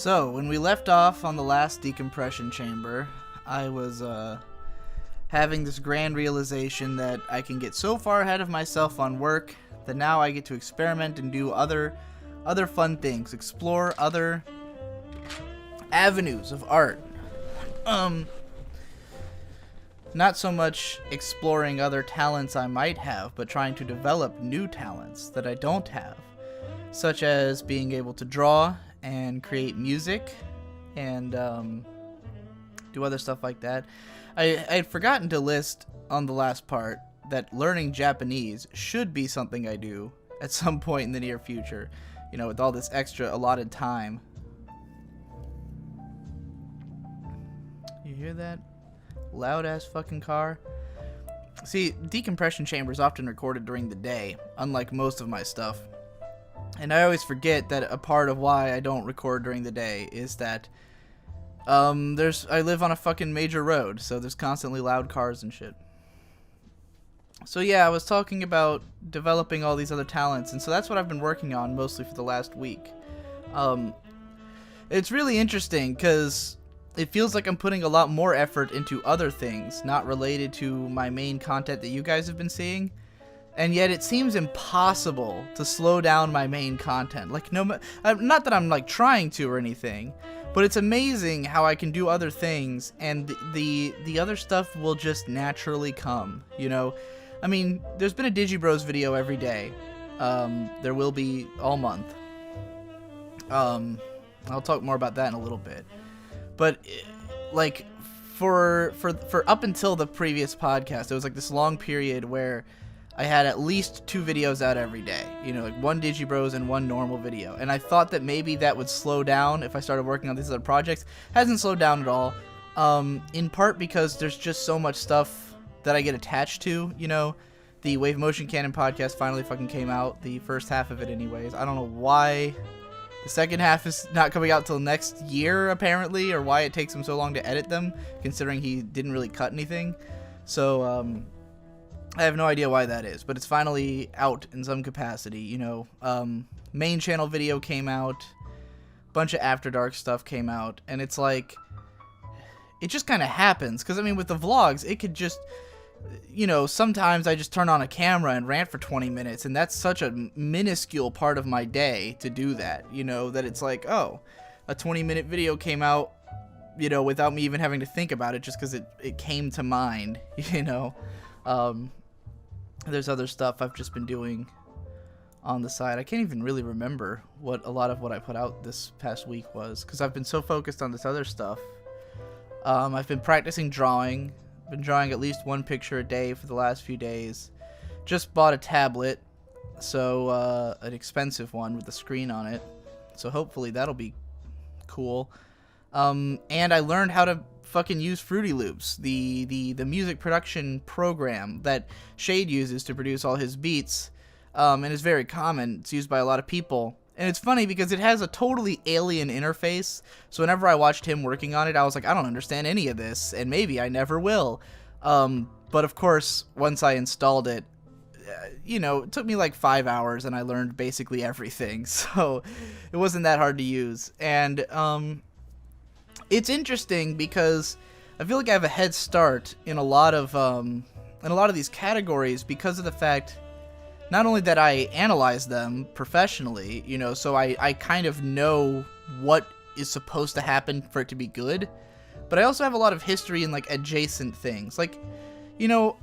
So, when we left off on the last decompression chamber, I was having this grand realization that I can get so far ahead of myself on work that now I get to experiment and do other fun things, explore other avenues of art. Not so much exploring other talents I might have, but trying to develop new talents that I don't have, such as being able to draw and create music and do other stuff like that. I had forgotten to list on the last part that learning Japanese should be something I do at some point in the near future, you know, with all this extra allotted time. You hear that? Loud ass fucking car. See, decompression chamber is often recorded during the day, unlike most of my stuff. And I always forget that a part of why I don't record during the day is that I live on a fucking major road, so there's constantly loud cars and shit. So yeah, I was talking about developing all these other talents, and so that's what I've been working on mostly for the last week. It's really interesting because it feels like I'm putting a lot more effort into other things not related to my main content that you guys have been seeing. And yet it seems impossible to slow down my main content. Like, not that I'm like trying to or anything, but it's amazing how I can do other things and the other stuff will just naturally come, you know? I mean, there's been a Digibros video every day. There will be all month. I'll talk more about that in a little bit. But like for up until the previous podcast, it was like this long period where I had at least 2 videos out every day, you know, like 1 Digibros and 1 normal video. And I thought that maybe that would slow down if I started working on these other projects. Hasn't slowed down at all. In part because there's just so much stuff that I get attached to, you know. The Wave Motion Cannon podcast finally fucking came out, the first half of it anyways. I don't know why the second half is not coming out till next year, apparently, or why it takes him so long to edit them, considering he didn't really cut anything. So, I have no idea why that is, but it's finally out in some capacity, you know. Main channel video came out, bunch of After Dark stuff came out, and it's like, it just kind of happens, because, I mean, with the vlogs, it could just, you know, sometimes I just turn on a camera and rant for 20 minutes, and that's such a minuscule part of my day to do that, you know, that it's like, oh, a 20-minute video came out, you know, without me even having to think about it, just because it came to mind, you know. There's other stuff I've just been doing on the side. I can't even really remember what a lot of what I put out this past week was, because I've been so focused on this other stuff. I've been practicing drawing. I've been drawing at least 1 picture a day for the last few days. Just bought a tablet, so an expensive one with a screen on it. So hopefully that'll be cool. And I learned how to fucking use Fruity Loops, the music production program that Shade uses to produce all his beats, and is very common. It's used by a lot of people, and it's funny because it has a totally alien interface, so whenever I watched him working on it, I was like, I don't understand any of this, and maybe I never will. But of course, once I installed it, you know, it took me like 5 hours, and I learned basically everything, so it wasn't that hard to use. And it's interesting because I feel like I have a head start in a lot of these categories because of the fact not only that I analyze them professionally, you know, so I kind of know what is supposed to happen for it to be good, but I also have a lot of history in like adjacent things. Like, you know,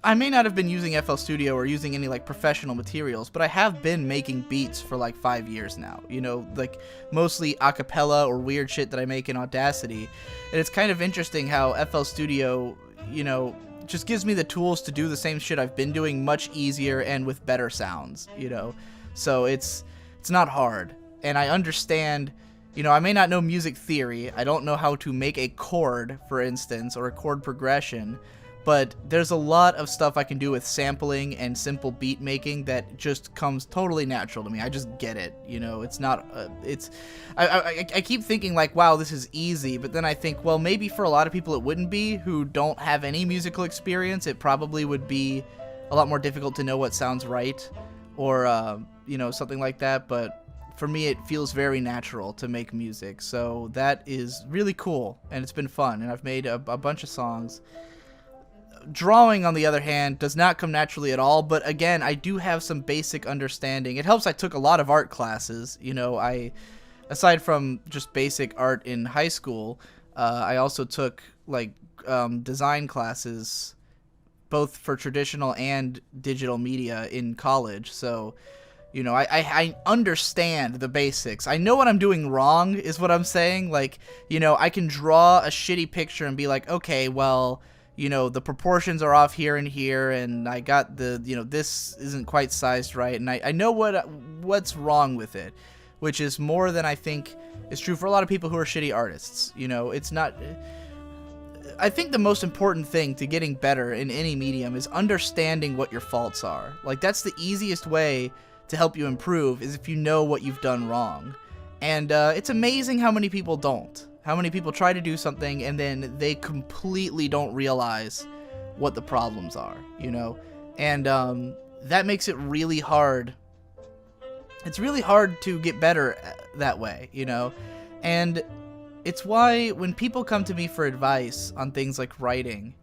I may not have been using FL Studio or using any like professional materials, but I have been making beats for like 5 years now, you know, like mostly a cappella or weird shit that I make in Audacity. And it's kind of interesting how FL Studio, you know, just gives me the tools to do the same shit I've been doing much easier and with better sounds, you know. So it's not hard. And I understand, you know, I may not know music theory. I don't know how to make a chord, for instance, or a chord progression. But there's a lot of stuff I can do with sampling and simple beat making that just comes totally natural to me. I just get it, you know. It's not, I keep thinking like, wow, this is easy, but then I think, well, maybe for a lot of people it wouldn't be, who don't have any musical experience. It probably would be a lot more difficult to know what sounds right, or, you know, something like that. But for me, it feels very natural to make music. So that is really cool, and it's been fun, and I've made a bunch of songs. Drawing, on the other hand, does not come naturally at all, but again, I do have some basic understanding. It helps I took a lot of art classes. You know, aside from just basic art in high school, I also took like design classes, both for traditional and digital media in college. So, you know, I understand the basics. I know what I'm doing wrong, is what I'm saying. Like, you know, I can draw a shitty picture and be like, okay, well, you know, the proportions are off here and here, and I got the, you know, this isn't quite sized right, and I know what's wrong with it, which is more than I think is true for a lot of people who are shitty artists. You know, it's not... I think the most important thing to getting better in any medium is understanding what your faults are. Like, that's the easiest way to help you improve, is if you know what you've done wrong. And it's amazing how many people don't. How many people try to do something and then they completely don't realize what the problems are, you know? And that makes it really hard. It's really hard to get better that way, you know? And it's why when people come to me for advice on things like writing,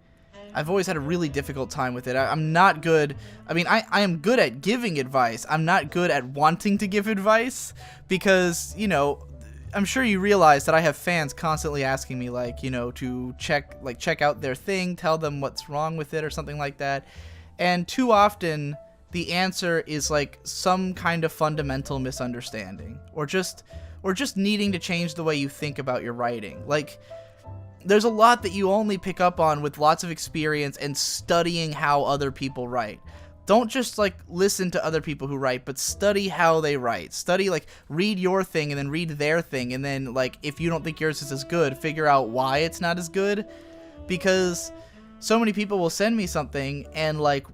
I've always had a really difficult time with it. I'm not good. I mean, I am good at giving advice. I'm not good at wanting to give advice because, you know, I'm sure you realize that I have fans constantly asking me, like, you know, to check out their thing, tell them what's wrong with it or something like that. And too often the answer is like some kind of fundamental misunderstanding or just needing to change the way you think about your writing. Like, there's a lot that you only pick up on with lots of experience and studying how other people write. Don't just, like, listen to other people who write, but study how they write. Study, like, read your thing and then read their thing, and then, like, if you don't think yours is as good, figure out why it's not as good. Because so many people will send me something, and, like,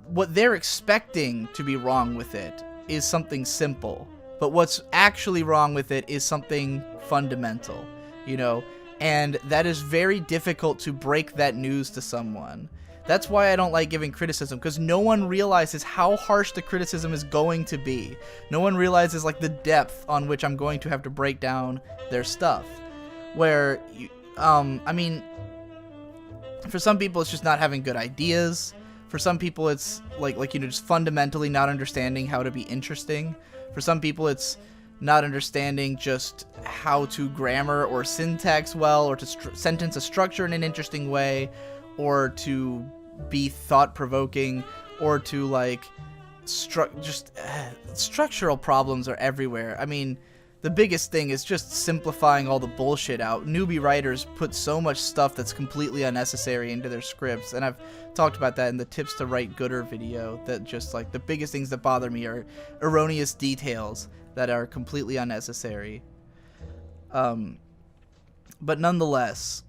what they're expecting to be wrong with it is something simple. But what's actually wrong with it is something fundamental, you know? And that is very difficult to break that news to someone. That's why I don't like giving criticism, because no one realizes how harsh the criticism is going to be. No one realizes, like, the depth on which I'm going to have to break down their stuff. Where, I mean, for some people it's just not having good ideas. For some people it's, like you know, just fundamentally not understanding how to be interesting. For some people it's not understanding just how to grammar or syntax well, or to sentence a structure in an interesting way, or to be thought-provoking, or to, like, structural problems are everywhere. I mean, the biggest thing is just simplifying all the bullshit out. Newbie writers put so much stuff that's completely unnecessary into their scripts, and I've talked about that in the Tips to Write Gooder video, that just, like, the biggest things that bother me are erroneous details that are completely unnecessary. But nonetheless,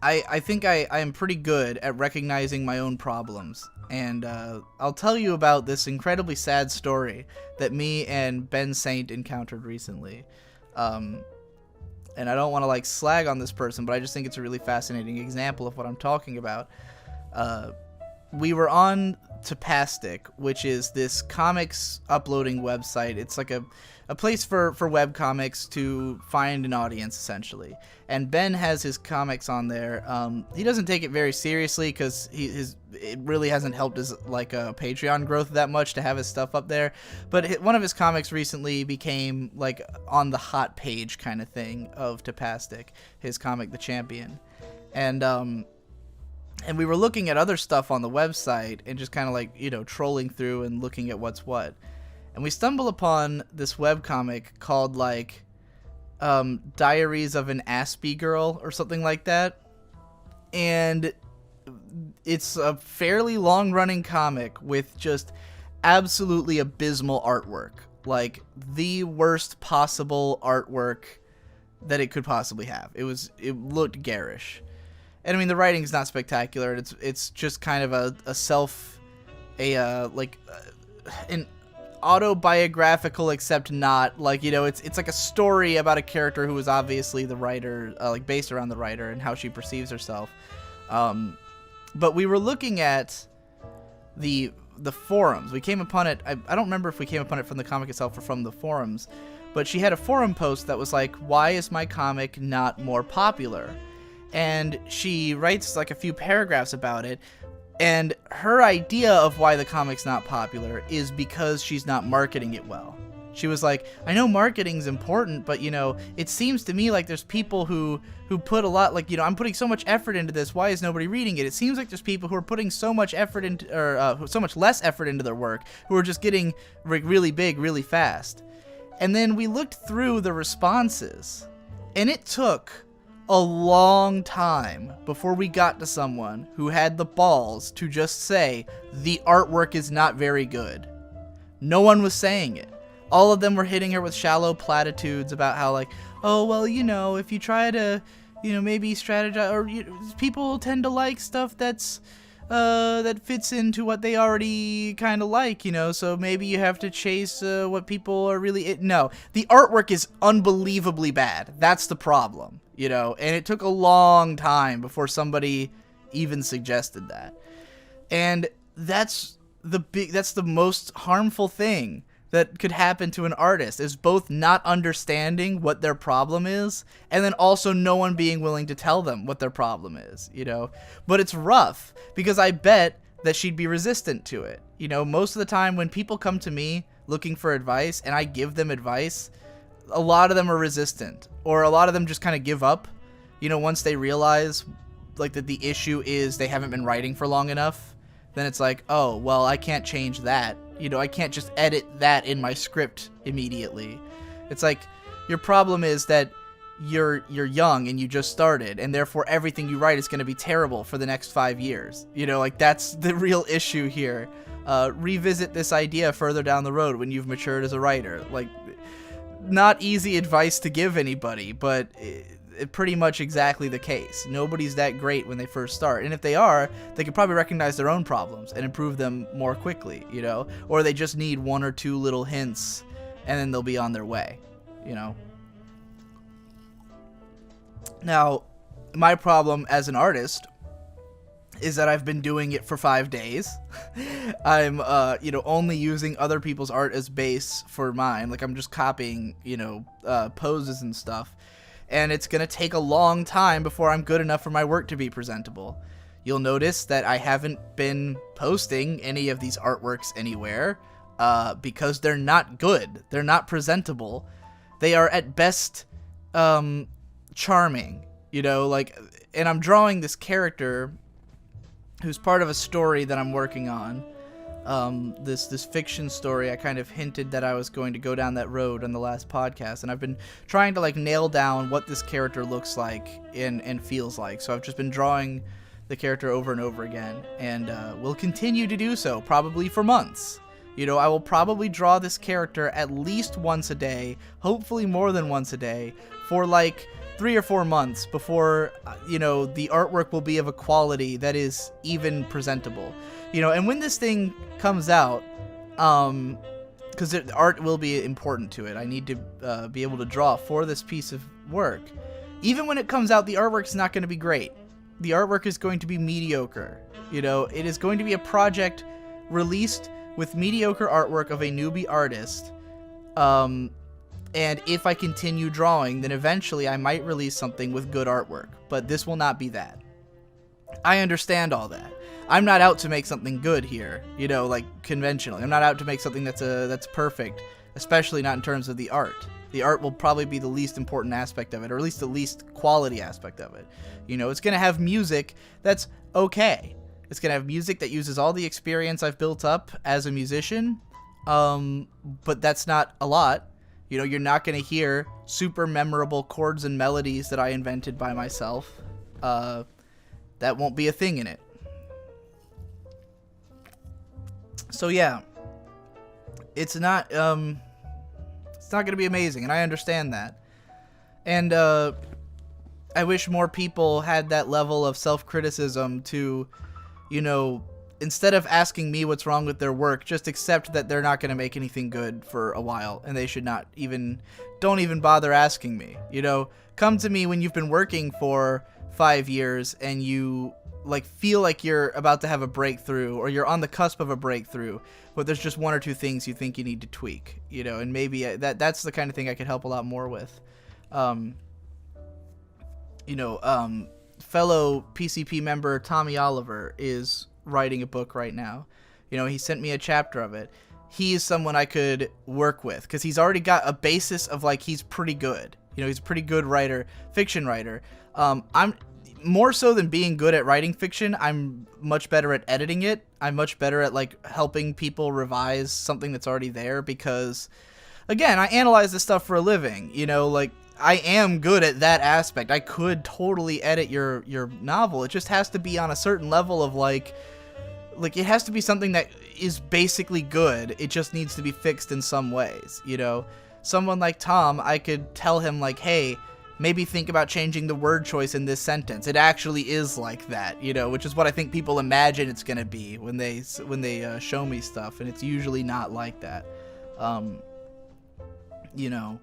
I think I am pretty good at recognizing my own problems, and I'll tell you about this incredibly sad story that me and Ben Saint encountered recently. And I don't want to, like, slag on this person, but I just think it's a really fascinating example of what I'm talking about. We were on Tapastic, which is this comics uploading website. It's like a place for webcomics to find an audience, essentially. And Ben has his comics on there. He doesn't take it very seriously because it really hasn't helped his, like, Patreon growth that much to have his stuff up there. But one of his comics recently became, like, on the hot page kind of thing of Tapastic, his comic The Champion. And we were looking at other stuff on the website and just kind of, like, you know, trolling through and looking at what's what. And we stumble upon this webcomic called, like, Diaries of an Aspie Girl or something like that. And it's a fairly long-running comic with just absolutely abysmal artwork. Like, the worst possible artwork that it could possibly have. It looked garish. And I mean, the writing's not spectacular. It's just kind of an autobiographical, except not, like, you know, it's like a story about a character who is obviously the writer, like, based around the writer and how she perceives herself. But we were looking at the the forums. We came upon it. I don't remember if we came upon it from the comic itself or from the forums, but she had a forum post that was like, "Why is my comic not more popular?" And she writes like a few paragraphs about it. And her idea of why the comic's not popular is because she's not marketing it well. She was like, I know marketing's important, but, it seems to me like there's people who put a lot, like, I'm putting so much effort into this. Why is nobody reading it? It seems like there's people who are putting so much effort into, or so much less effort into their work, who are just getting really big really fast. And then we looked through the responses, and it took a long time before we got to someone who had the balls to just say, the artwork is not very good. No one was saying it. All of them were hitting her with shallow platitudes about how, like, oh, well, if you try to, maybe strategize, or people tend to like stuff that's, that fits into what they already kind of like, so maybe you have to chase what people are really... No, the artwork is unbelievably bad. That's the problem, and it took a long time before somebody even suggested that. And that's the most harmful thing that could happen to an artist, is both not understanding what their problem is, and then also no one being willing to tell them what their problem is, But it's rough, because I bet that she'd be resistant to it. Most of the time when people come to me looking for advice, and I give them advice, a lot of them are resistant, or a lot of them just kind of give up, once they realize, like, that the issue is they haven't been writing for long enough. Then it's like, oh, well, I can't change that. I can't just edit that in my script immediately. It's like, your problem is that you're young and you just started, and therefore everything you write is going to be terrible for the next 5 years. Like, that's the real issue here. Revisit this idea further down the road when you've matured as a writer. Like, not easy advice to give anybody, but pretty much exactly the case. Nobody's that great when they first start, and if they are, they could probably recognize their own problems and improve them more quickly, or they just need one or two little hints and then they'll be on their way, Now, my problem as an artist is that I've been doing it for 5 days. I'm only using other people's art as base for mine. Like, I'm just copying poses and stuff. And it's going to take a long time before I'm good enough for my work to be presentable. You'll notice that I haven't been posting any of these artworks anywhere because they're not good. They're not presentable. They are at best charming, and I'm drawing this character who's part of a story that I'm working on. This fiction story. I kind of hinted that I was going to go down that road on the last podcast, and I've been trying to nail down what this character looks like and feels like. So I've just been drawing the character over and over again, and will continue to do so probably for months. I will probably draw this character at least once a day, hopefully more than once a day, for 3 or 4 months before the artwork will be of a quality that is even presentable. And when this thing comes out, because art will be important to it, I need to be able to draw for this piece of work. Even when it comes out, the artwork's not going to be great. The artwork is going to be mediocre. It is going to be a project released with mediocre artwork of a newbie artist. And if I continue drawing, then eventually I might release something with good artwork. But this will not be that. I understand all that. I'm not out to make something good here, conventionally. I'm not out to make something that's perfect, especially not in terms of the art. The art will probably be the least important aspect of it, or at least the least quality aspect of it. It's going to have music that's okay. It's going to have music that uses all the experience I've built up as a musician, but that's not a lot. You're not going to hear super memorable chords and melodies that I invented by myself. That won't be a thing in it. So yeah, it's not going to be amazing, and I understand that. And I wish more people had that level of self-criticism to, instead of asking me what's wrong with their work, just accept that they're not going to make anything good for a while, and they should don't even bother asking me. Come to me when you've been working for 5 years and you like feel like you're about to have a breakthrough, or you're on the cusp of a breakthrough, but there's just one or two things you think you need to tweak, you know, and maybe that's the kind of thing I could help a lot more with. Fellow PCP member Tommy Oliver is writing a book right now. You know, he sent me a chapter of it. He is someone I could work with because he's already got a basis of like, he's pretty good. You know, he's a pretty good writer, fiction writer. I'm more so than being good at writing fiction, I'm much better at editing it. I'm much better at like helping people revise something that's already there because, again, I analyze this stuff for a living. You know, like I am good at that aspect. I could totally edit your novel. It just has to be on a certain level of like it has to be something that is basically good. It just needs to be fixed in some ways, you know. Someone like Tom, I could tell him like, hey, maybe think about changing the word choice in this sentence. It actually is like that, you know, which is what I think people imagine it's going to be when they show me stuff, and it's usually not like that. You know,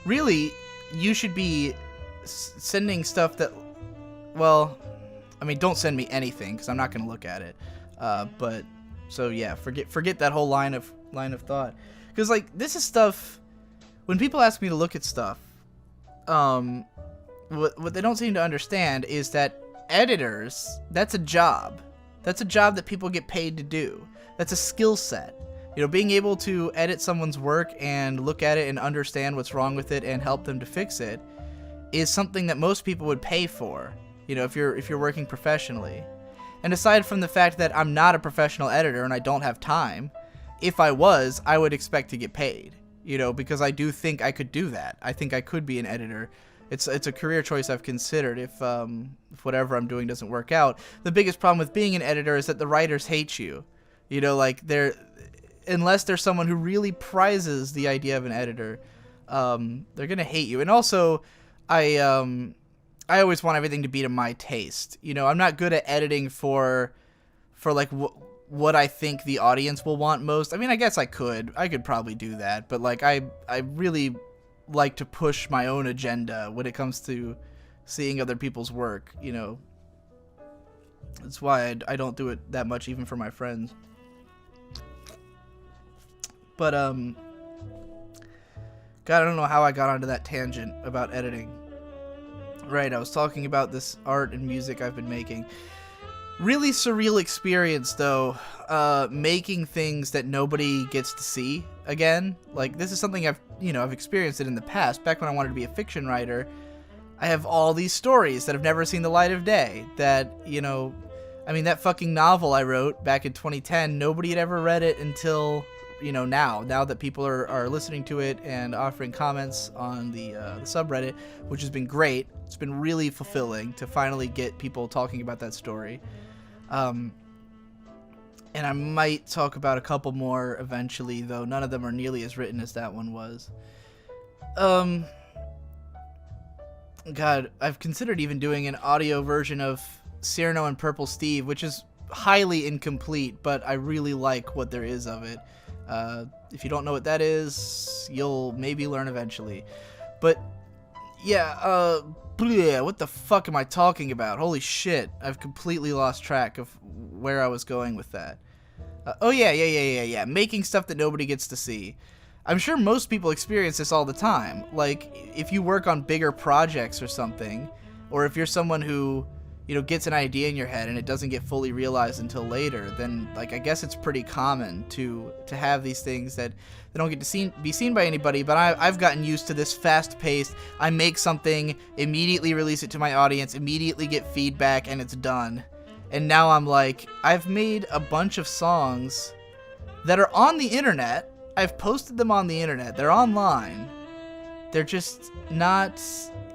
really, you should be sending stuff that, well, I mean, don't send me anything because I'm not going to look at it. But so yeah, forget that whole line of thought, because like this is stuff. When people ask me to look at stuff, what they don't seem to understand is that editors, that's a job. That's a job that people get paid to do. That's a skill set. You know, being able to edit someone's work and look at it and understand what's wrong with it and help them to fix it is something that most people would pay for, you know, if you're working professionally. And aside from the fact that I'm not a professional editor and I don't have time, if I was, I would expect to get paid, you know, because I do think I could do that. I think I could be an editor. It's a career choice I've considered if whatever I'm doing doesn't work out. The biggest problem with being an editor is that the writers hate you. You know, like unless there's someone who really prizes the idea of an editor, they're gonna hate you. And also, I always want everything to be to my taste. You know, I'm not good at editing for like what I think the audience will want most. I mean, I guess I could probably do that, but like I really like to push my own agenda when it comes to seeing other people's work, you know. That's why I don't do it that much even for my friends. But God, I don't know how I got onto that tangent about editing. Right, I was talking about this art and music I've been making. Really surreal experience, though, making things that nobody gets to see again. Like, this is something I've experienced it in the past. Back when I wanted to be a fiction writer, I have all these stories that have never seen the light of day. That, you know, I mean, that fucking novel I wrote back in 2010, nobody had ever read it until, you know, now that people are listening to it and offering comments on the subreddit, which has been great. It's been really fulfilling to finally get people talking about that story. And I might talk about a couple more eventually, though none of them are nearly as written as that one was. God, I've considered even doing an audio version of Cyrano and Purple Steve, which is highly incomplete, but I really like what there is of it. If you don't know what that is, you'll maybe learn eventually. But yeah, what the fuck am I talking about? Holy shit, I've completely lost track of where I was going with that. Oh yeah, making stuff that nobody gets to see. I'm sure most people experience this all the time. Like, if you work on bigger projects or something, or if you're someone who, you know, gets an idea in your head and it doesn't get fully realized until later, then, like, I guess it's pretty common to have these things that they don't get to be seen by anybody. But I've gotten used to this fast-paced, I make something, immediately release it to my audience, immediately get feedback, and it's done. And now I'm like, I've made a bunch of songs that are on the internet. I've posted them on the internet. They're online. They're just not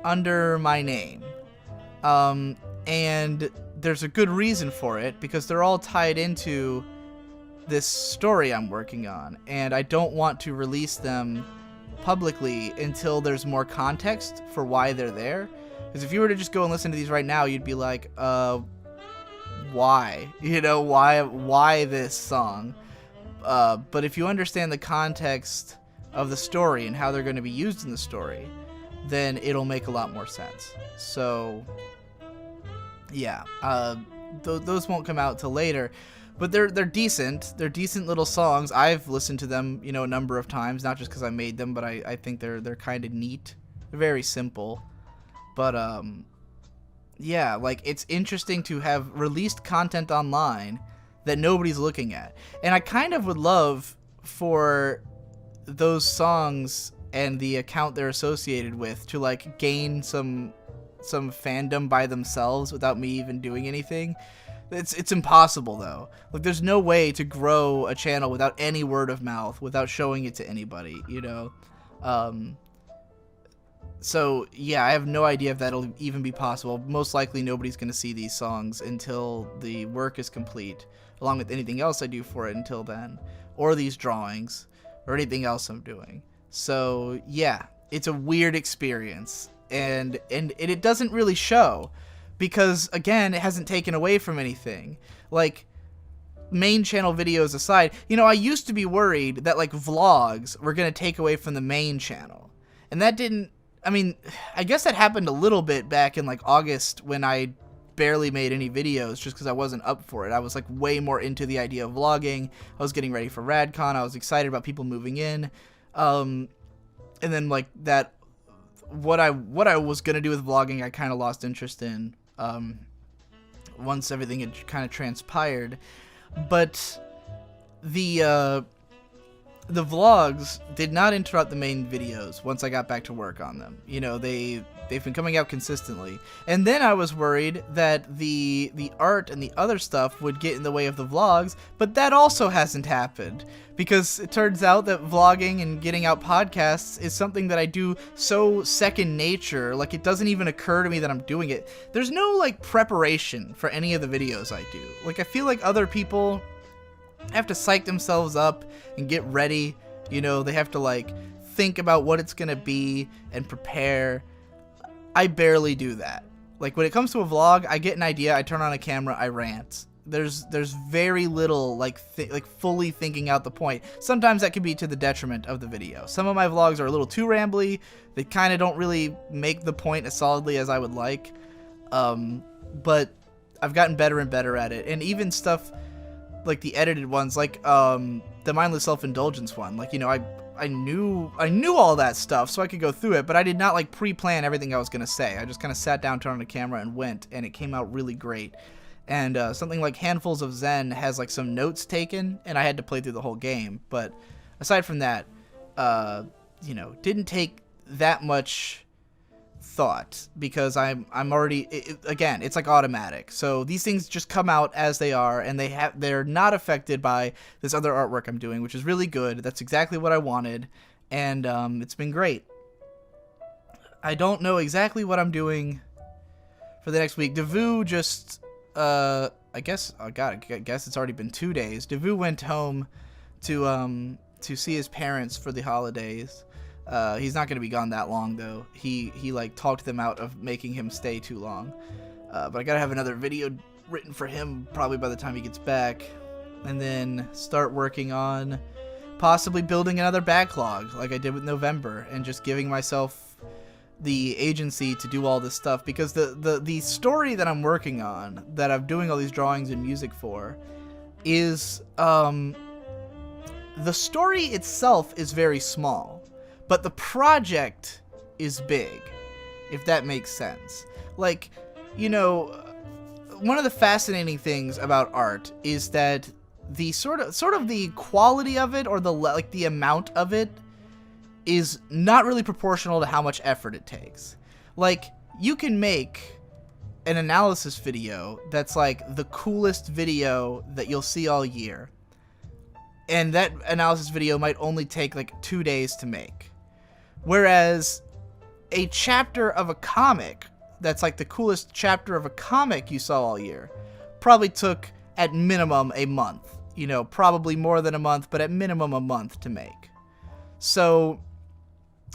under my name. And there's a good reason for it, because they're all tied into this story I'm working on, and I don't want to release them publicly until there's more context for why they're there. Because if you were to just go and listen to these right now, you'd be like, why? You know, why this song? But if you understand the context of the story and how they're going to be used in the story, then it'll make a lot more sense. So yeah, those won't come out till later. But they're decent. They're decent little songs. I've listened to them, you know, a number of times, not just because I made them, but I think they're kind of neat. They're very simple. But yeah, like, it's interesting to have released content online that nobody's looking at. And I kind of would love for those songs and the account they're associated with to, like, gain some fandom by themselves without me even doing anything. It's impossible, though. Like, there's no way to grow a channel without any word of mouth, without showing it to anybody, you know? So, yeah, I have no idea if that'll even be possible. Most likely nobody's going to see these songs until the work is complete, along with anything else I do for it until then, or these drawings, or anything else I'm doing. So, yeah, it's a weird experience, and it doesn't really show. Because, again, it hasn't taken away from anything. Like, main channel videos aside, you know, I used to be worried that, like, vlogs were going to take away from the main channel. And that didn't, I mean, I guess that happened a little bit back in, like, August when I barely made any videos just because I wasn't up for it. I was, like, way more into the idea of vlogging. I was getting ready for RadCon. I was excited about people moving in. And then, like, that, what I was going to do with vlogging, I kind of lost interest in. Once everything had kind of transpired, but the vlogs did not interrupt the main videos once I got back to work on them. You know, they've been coming out consistently, and then I was worried that the art and the other stuff would get in the way of the vlogs, but that also hasn't happened, because it turns out that vlogging and getting out podcasts is something that I do so second nature. Like, it doesn't even occur to me that I'm doing it. There's no, like, preparation for any of the videos I do. Like, I feel like other people have to psych themselves up and get ready. You know, they have to, like, think about what it's gonna be and prepare. I barely do that. Like, when it comes to a vlog, I get an idea, I turn on a camera, I rant. There's very little, like, fully thinking out the point. Sometimes that can be to the detriment of the video. Some of my vlogs are a little too rambly. They kind of don't really make the point as solidly as I would like. But I've gotten better and better at it. And even stuff like the edited ones, like the mindless self-indulgence one. Like, you know, I knew all that stuff, so I could go through it, but I did not, like, pre-plan everything I was gonna say. I just kind of sat down, turned on the camera, and went, and it came out really great. And something like Handfuls of Zen has, like, some notes taken, and I had to play through the whole game. But aside from that, you know, didn't take that much thought, because I'm already, again, it's like automatic. So these things just come out as they are, and they're not affected by this other artwork I'm doing, which is really good. That's exactly what I wanted, and it's been great. I don't know exactly what I'm doing for the next week. Devu just I guess it's already been 2 days. Devu went home to see his parents for the holidays. He's not going to be gone that long, though. He like talked them out of making him stay too long. But I gotta have another video written for him probably by the time he gets back, and then start working on possibly building another backlog like I did with November, and just giving myself the agency to do all this stuff, because the story that I'm working on, that I'm doing all these drawings and music for, is the story itself is very small, but the project is big, if that makes sense. Like, you know, one of the fascinating things about art is that the sort of the quality of it, or the amount of it, is not really proportional to how much effort it takes. Like, you can make an analysis video that's like the coolest video that you'll see all year, and that analysis video might only take like 2 days to make. Whereas a chapter of a comic that's like the coolest chapter of a comic you saw all year probably took at minimum a month. You know, probably more than a month, but at minimum a month to make. So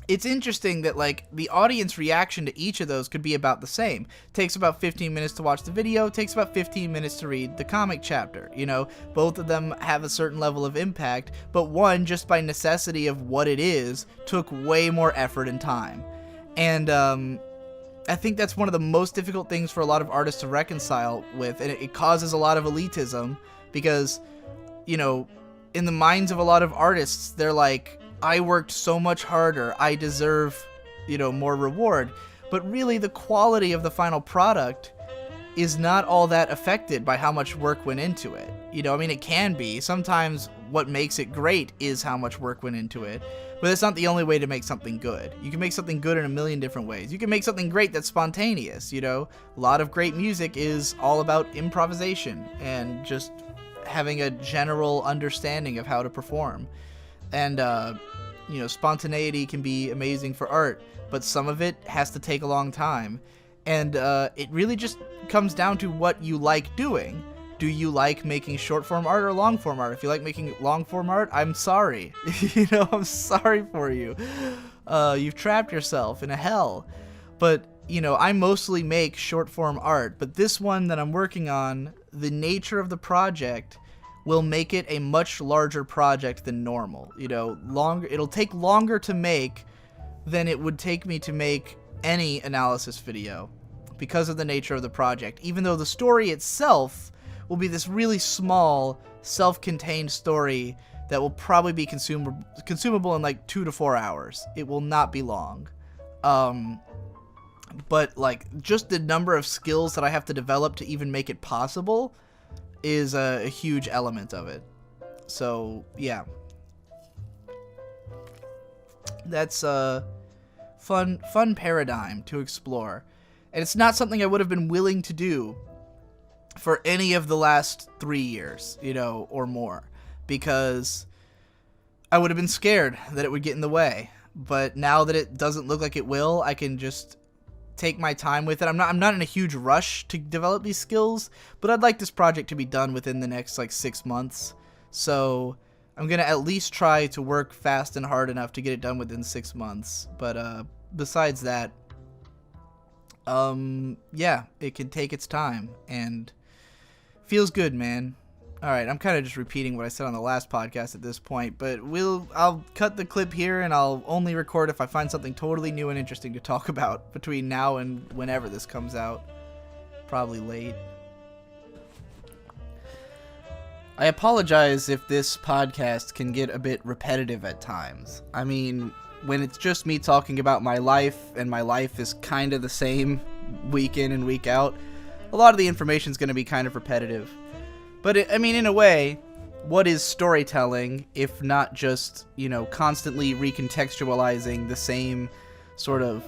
it's interesting that, like, the audience reaction to each of those could be about the same. Takes about 15 minutes to watch the video, takes about 15 minutes to read the comic chapter. You know, both of them have a certain level of impact, but one, just by necessity of what it is, took way more effort and time. And I think that's one of the most difficult things for a lot of artists to reconcile with, and it causes a lot of elitism because, you know, in the minds of a lot of artists, they're like, I worked so much harder, I deserve, you know, more reward. But really, the quality of the final product is not all that affected by how much work went into it. You know, I mean, it can be. Sometimes what makes it great is how much work went into it. But it's not the only way to make something good. You can make something good in a million different ways. You can make something great that's spontaneous, you know? A lot of great music is all about improvisation and just having a general understanding of how to perform. And, you know, spontaneity can be amazing for art, but some of it has to take a long time. And it really just comes down to what you like doing. Do you like making short-form art or long-form art? If you like making long-form art, I'm sorry. You know, I'm sorry for you. You've trapped yourself in a hell. But, you know, I mostly make short-form art. But this one that I'm working on, the nature of the project will make it a much larger project than normal. You know, it'll take longer to make than it would take me to make any analysis video because of the nature of the project. Even though the story itself will be this really small, self-contained story that will probably be consumable in like 2 to 4 hours. It will not be long. But like just the number of skills that I have to develop to even make it possible is a huge element of it. So yeah, that's a fun paradigm to explore, and it's not something I would have been willing to do for any of the last 3 years, you know, or more, because I would have been scared that it would get in the way. But now that it doesn't look like it will, I can just take my time with it. I'm not in a huge rush to develop these skills, but I'd like this project to be done within the next like 6 months. So I'm gonna at least try to work fast and hard enough to get it done within 6 months. But besides that, yeah, it can take its time and feels good, man. Alright, I'm kind of just repeating what I said on the last podcast at this point, but I'll cut the clip here and I'll only record if I find something totally new and interesting to talk about between now and whenever this comes out. Probably late. I apologize if this podcast can get a bit repetitive at times. I mean, when it's just me talking about my life, and my life is kind of the same week in and week out, a lot of the information is going to be kind of repetitive. But, I mean, in a way, what is storytelling if not just, you know, constantly recontextualizing the same sort of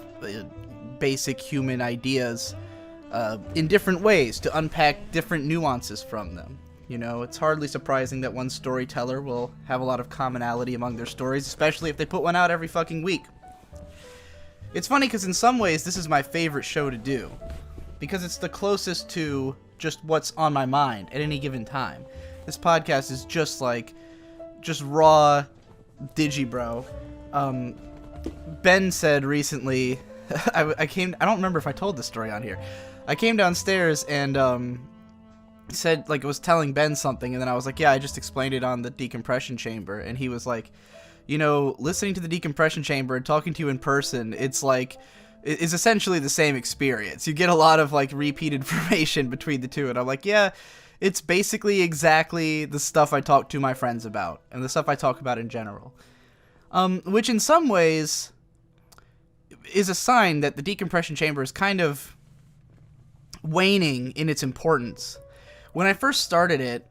basic human ideas in different ways to unpack different nuances from them? You know, it's hardly surprising that one storyteller will have a lot of commonality among their stories, especially if they put one out every fucking week. It's funny because in some ways this is my favorite show to do, because it's the closest to just what's on my mind at any given time. This podcast is just raw Digibro. Ben said recently, I don't remember if I told this story on here. I came downstairs and said, like, I was telling Ben something, and then I was like, yeah, I just explained it on the Decompression Chamber, and he was like, you know, listening to the Decompression Chamber and talking to you in person, it's like, is essentially the same experience. You get a lot of like repeat information between the two, and I'm like, yeah, it's basically exactly the stuff I talk to my friends about and the stuff I talk about in general, which in some ways is a sign that the Decompression Chamber is kind of waning in its importance. When I first started it,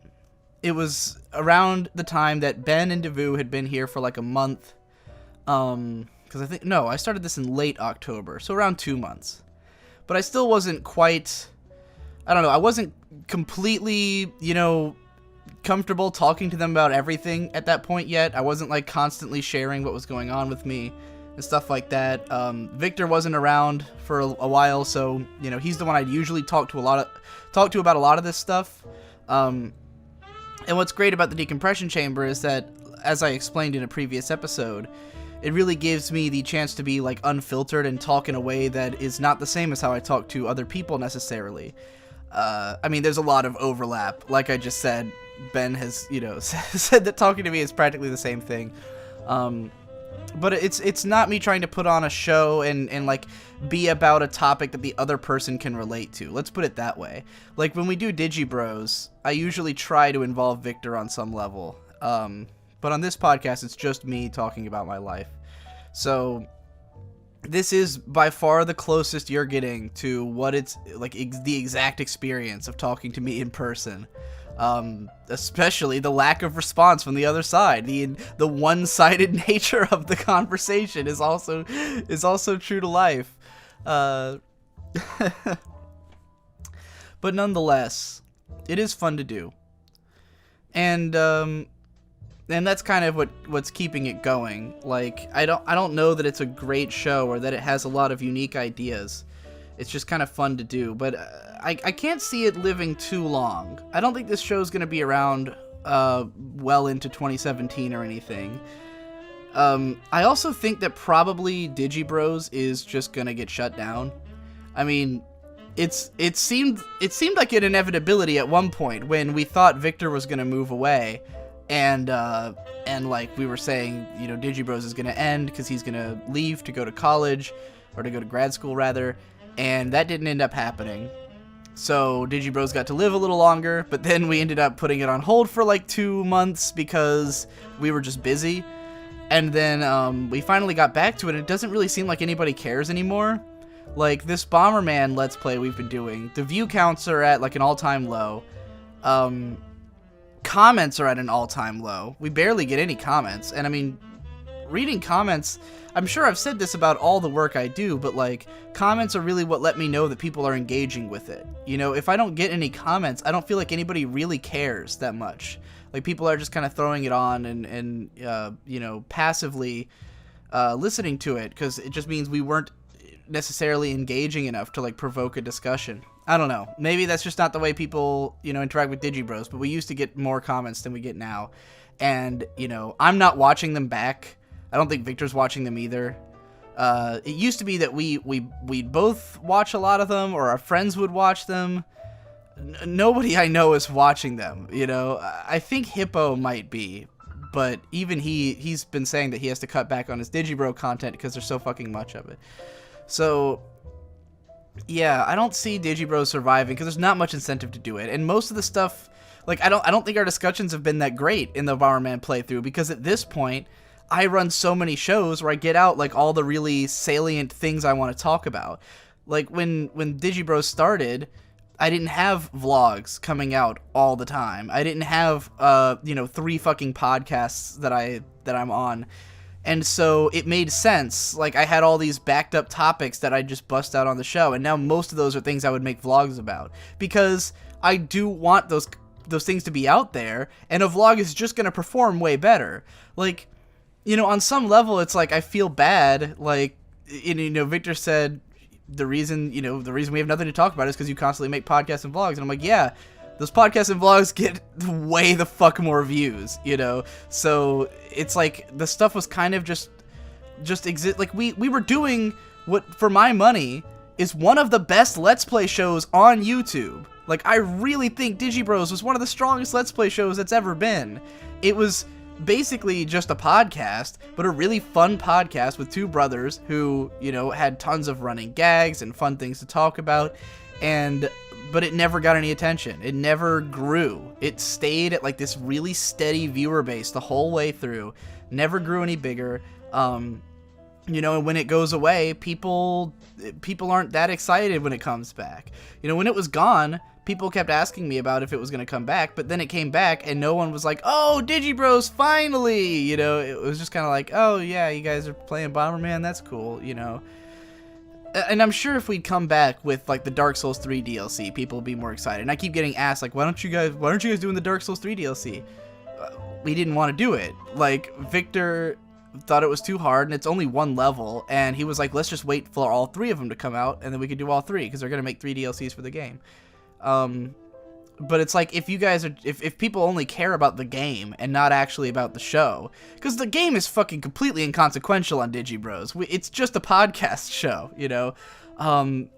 it was around the time that Ben and Devu had been here for like a month, because I started this in late October, so around 2 months. But I still wasn't quite, I don't know, I wasn't completely, you know, comfortable talking to them about everything at that point yet. I wasn't like constantly sharing what was going on with me and stuff like that. Victor wasn't around for a while, so, you know, he's the one I'd usually talk to about a lot of this stuff. And what's great about the Decompression Chamber is that, as I explained in a previous episode, it really gives me the chance to be like unfiltered and talk in a way that is not the same as how I talk to other people necessarily. I mean, there's a lot of overlap. Like I just said, Ben has, you know, said that talking to me is practically the same thing. But it's not me trying to put on a show and like be about a topic that the other person can relate to. Let's put it that way. Like when we do Digibros, I usually try to involve Victor on some level. But on this podcast, it's just me talking about my life. So this is by far the closest you're getting to what it's like, the exact experience of talking to me in person. Especially the lack of response from the other side. The one-sided nature of the conversation is also true to life. But nonetheless, it is fun to do. And that's kind of what's keeping it going. Like, I don't know that it's a great show or that it has a lot of unique ideas. It's just kind of fun to do, but I can't see it living too long. I don't think this show's going to be around well into 2017 or anything. I also think that probably Digibros is just going to get shut down. I mean, it seemed like an inevitability at one point when we thought Victor was going to move away, and like we were saying, you know, Digibros is going to end because he's going to leave to go to college, or to go to grad school rather. And that didn't end up happening. So Digibros got to live a little longer, but then we ended up putting it on hold for like 2 months because we were just busy. And then we finally got back to it, and it doesn't really seem like anybody cares anymore. Like this Bomberman Let's Play we've been doing, the view counts are at like an all-time low. Comments are at an all-time low. We barely get any comments, and I mean, reading comments, I'm sure I've said this about all the work I do, but like, comments are really what let me know that people are engaging with it. You know, if I don't get any comments, I don't feel like anybody really cares that much. Like, people are just kind of throwing it on and you know, passively listening to it, because it just means we weren't necessarily engaging enough to like provoke a discussion. I don't know. Maybe that's just not the way people, you know, interact with Digibros, but we used to get more comments than we get now. And, you know, I'm not watching them back. I don't think Victor's watching them either. It used to be that we'd both watch a lot of them, or our friends would watch them. Nobody I know is watching them, you know. I think Hippo might be, but even he's been saying that he has to cut back on his Digibro content because there's so fucking much of it. So, yeah, I don't see Digibro surviving because there's not much incentive to do it, and most of the stuff, like, I don't think our discussions have been that great in the Bomberman playthrough, because at this point, I run so many shows where I get out like all the really salient things I want to talk about. Like when Digibros started, I didn't have vlogs coming out all the time. I didn't have you know, 3 fucking podcasts that I'm on. And so it made sense. Like, I had all these backed up topics that I just bust out on the show, and now most of those are things I would make vlogs about, because I do want those things to be out there, and a vlog is just going to perform way better. Like, you know, on some level, it's like I feel bad. Like, you know, Victor said the reason we have nothing to talk about is because you constantly make podcasts and vlogs. And I'm like, yeah, those podcasts and vlogs get way the fuck more views, you know? So it's like the stuff was kind of just exist. Like, we were doing what, for my money, is one of the best Let's Play shows on YouTube. Like, I really think Digibros was one of the strongest Let's Play shows that's ever been. It was basically just a podcast, but a really fun podcast with 2 brothers who, you know, had tons of running gags and fun things to talk about, but it never got any attention. It never grew. It stayed at like this really steady viewer base the whole way through, never grew any bigger. You know, and when it goes away, people aren't that excited when it comes back. You know, when it was gone, people kept asking me about if it was going to come back, but then it came back and no one was like, oh, Digibros, finally! You know, it was just kind of like, oh, yeah, you guys are playing Bomberman, that's cool, you know. And I'm sure if we'd come back with, like, the Dark Souls 3 DLC, people would be more excited. And I keep getting asked, like, why aren't you guys doing the Dark Souls 3 DLC? We didn't want to do it. Like, Victor thought it was too hard, and it's only 1 level, and he was like, let's just wait for all 3 of them to come out, and then we could do all 3, because they're going to make 3 DLCs for the game. But it's like, if people only care about the game and not actually about the show, because the game is fucking completely inconsequential on Digibros. It's just a podcast show, you know? And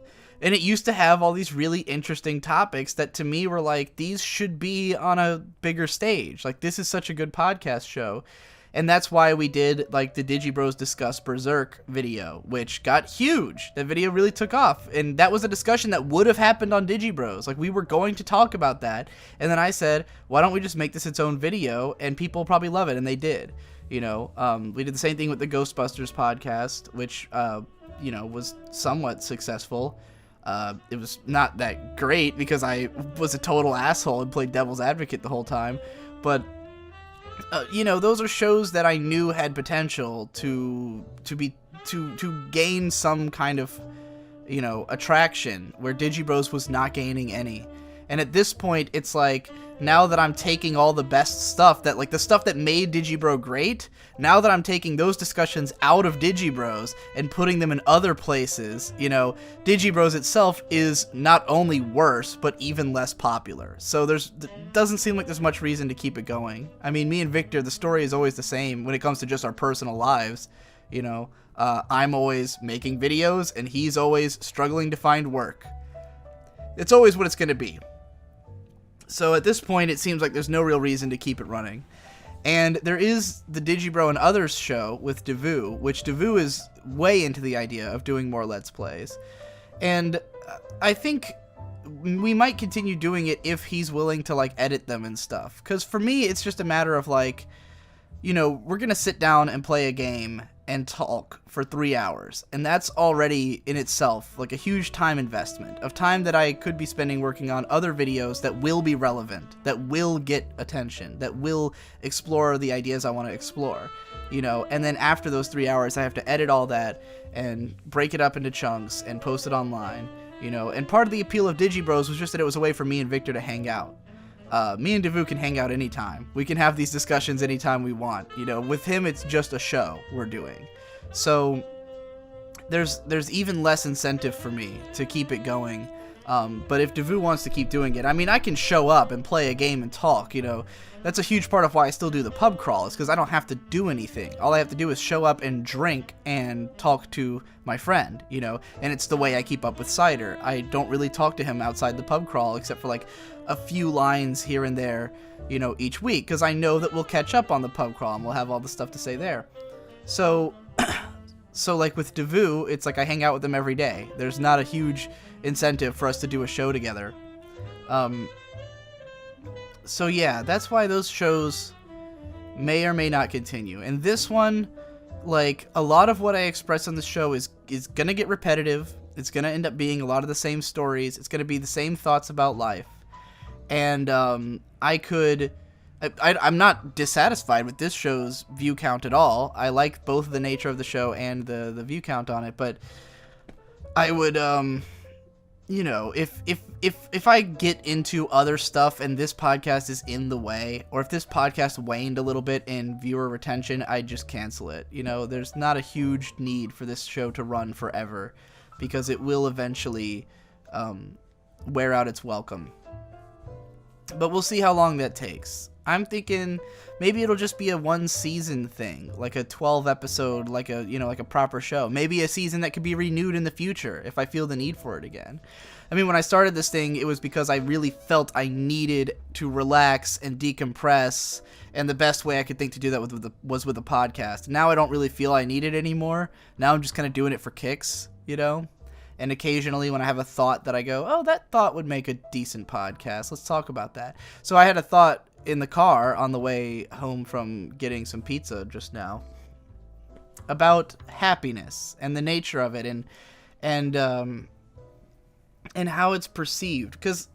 it used to have all these really interesting topics that to me were like, these should be on a bigger stage. Like, this is such a good podcast show. And that's why we did like the Digibros Discuss Berserk video, which got huge. That video really took off. And that was a discussion that would have happened on Digibros. Like, we were going to talk about that. And then I said, why don't we just make this its own video? And people probably love it. And they did. We did the same thing with the Ghostbusters podcast, which, was somewhat successful. It was not that great because I was a total asshole and played devil's advocate the whole time. But those are shows that I knew had potential to gain some kind of, attraction where Digibros was not gaining any. And at this point, it's like, now that I'm taking all the best stuff, that like the stuff that made Digibro great, now that I'm taking those discussions out of Digibros and putting them in other places, Digibros itself is not only worse, but even less popular. So doesn't seem like there's much reason to keep it going. I mean, me and Victor, the story is always the same when it comes to just our personal lives. I'm always making videos and he's always struggling to find work. It's always what it's going to be. So at this point, it seems like there's no real reason to keep it running. And there is the Digibro and Others show with Devu, which Devu is way into the idea of doing more Let's Plays. And I think we might continue doing it if he's willing to, like, edit them and stuff. Because for me, it's just a matter of, like, we're going to sit down and play a game and talk for 3 hours. And that's already in itself like a huge time investment of time that I could be spending working on other videos that will be relevant, that will get attention, that will explore the ideas I want to explore, and then after those 3 hours, I have to edit all that and break it up into chunks and post it online, and part of the appeal of Digibros was just that it was a way for me and Victor to hang out. Me and Devu can hang out anytime. We can have these discussions anytime we want. With him, it's just a show we're doing. So there's even less incentive for me to keep it going. But if Devu wants to keep doing it, I mean, I can show up and play a game and talk. That's a huge part of why I still do the pub crawl, is because I don't have to do anything. All I have to do is show up and drink and talk to my friend, and it's the way I keep up with Cider. I don't really talk to him outside the pub crawl except for like a few lines here and there, each week, because I know that we'll catch up on the pub crawl and we'll have all the stuff to say there. So like with Devu, it's like I hang out with him every day. There's not a huge incentive for us to do a show together. So yeah, that's why those shows may or may not continue. And this one, like, a lot of what I express on the show is gonna get repetitive. It's gonna end up being a lot of the same stories. It's gonna be the same thoughts about life. And I'm not dissatisfied with this show's view count at all. I like both the nature of the show and the view count on it, but I would if I get into other stuff and this podcast is in the way, or if this podcast waned a little bit in viewer retention, I'd just cancel it. There's not a huge need for this show to run forever, because it will eventually wear out its welcome. But we'll see how long that takes. I'm thinking maybe it'll just be a 1-season thing, like a 12 episode, like a proper show. Maybe a season that could be renewed in the future if I feel the need for it again. I mean, when I started this thing, it was because I really felt I needed to relax and decompress, and the best way I could think to do that was with a podcast. Now I don't really feel I need it anymore. Now I'm just kind of doing it for kicks, And occasionally when I have a thought that I go, oh, that thought would make a decent podcast, let's talk about that. So I had a thought in the car on the way home from getting some pizza just now about happiness and the nature of it and how it's perceived. Because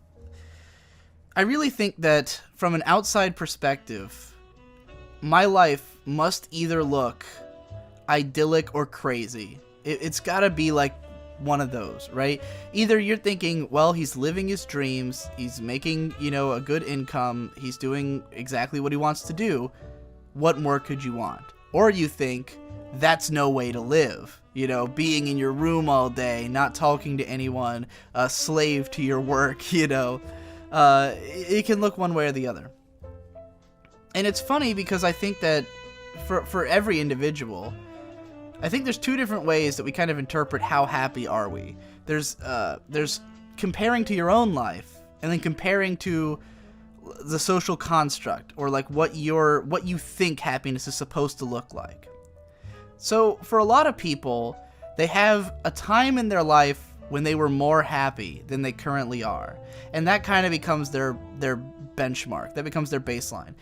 I really think that from an outside perspective, my life must either look idyllic or crazy. It's got to be like one of those, right? Either you're thinking, well, he's living his dreams, he's making, a good income, he's doing exactly what he wants to do. What more could you want? Or you think, that's no way to live. Being in your room all day, not talking to anyone, a slave to your work, it can look one way or the other. And it's funny because I think that for every individual, I think there's two different ways that we kind of interpret how happy are we. There's comparing to your own life, and then comparing to the social construct, or like what you think happiness is supposed to look like. So for a lot of people, they have a time in their life when they were more happy than they currently are, and that kind of becomes their benchmark. That becomes their baseline.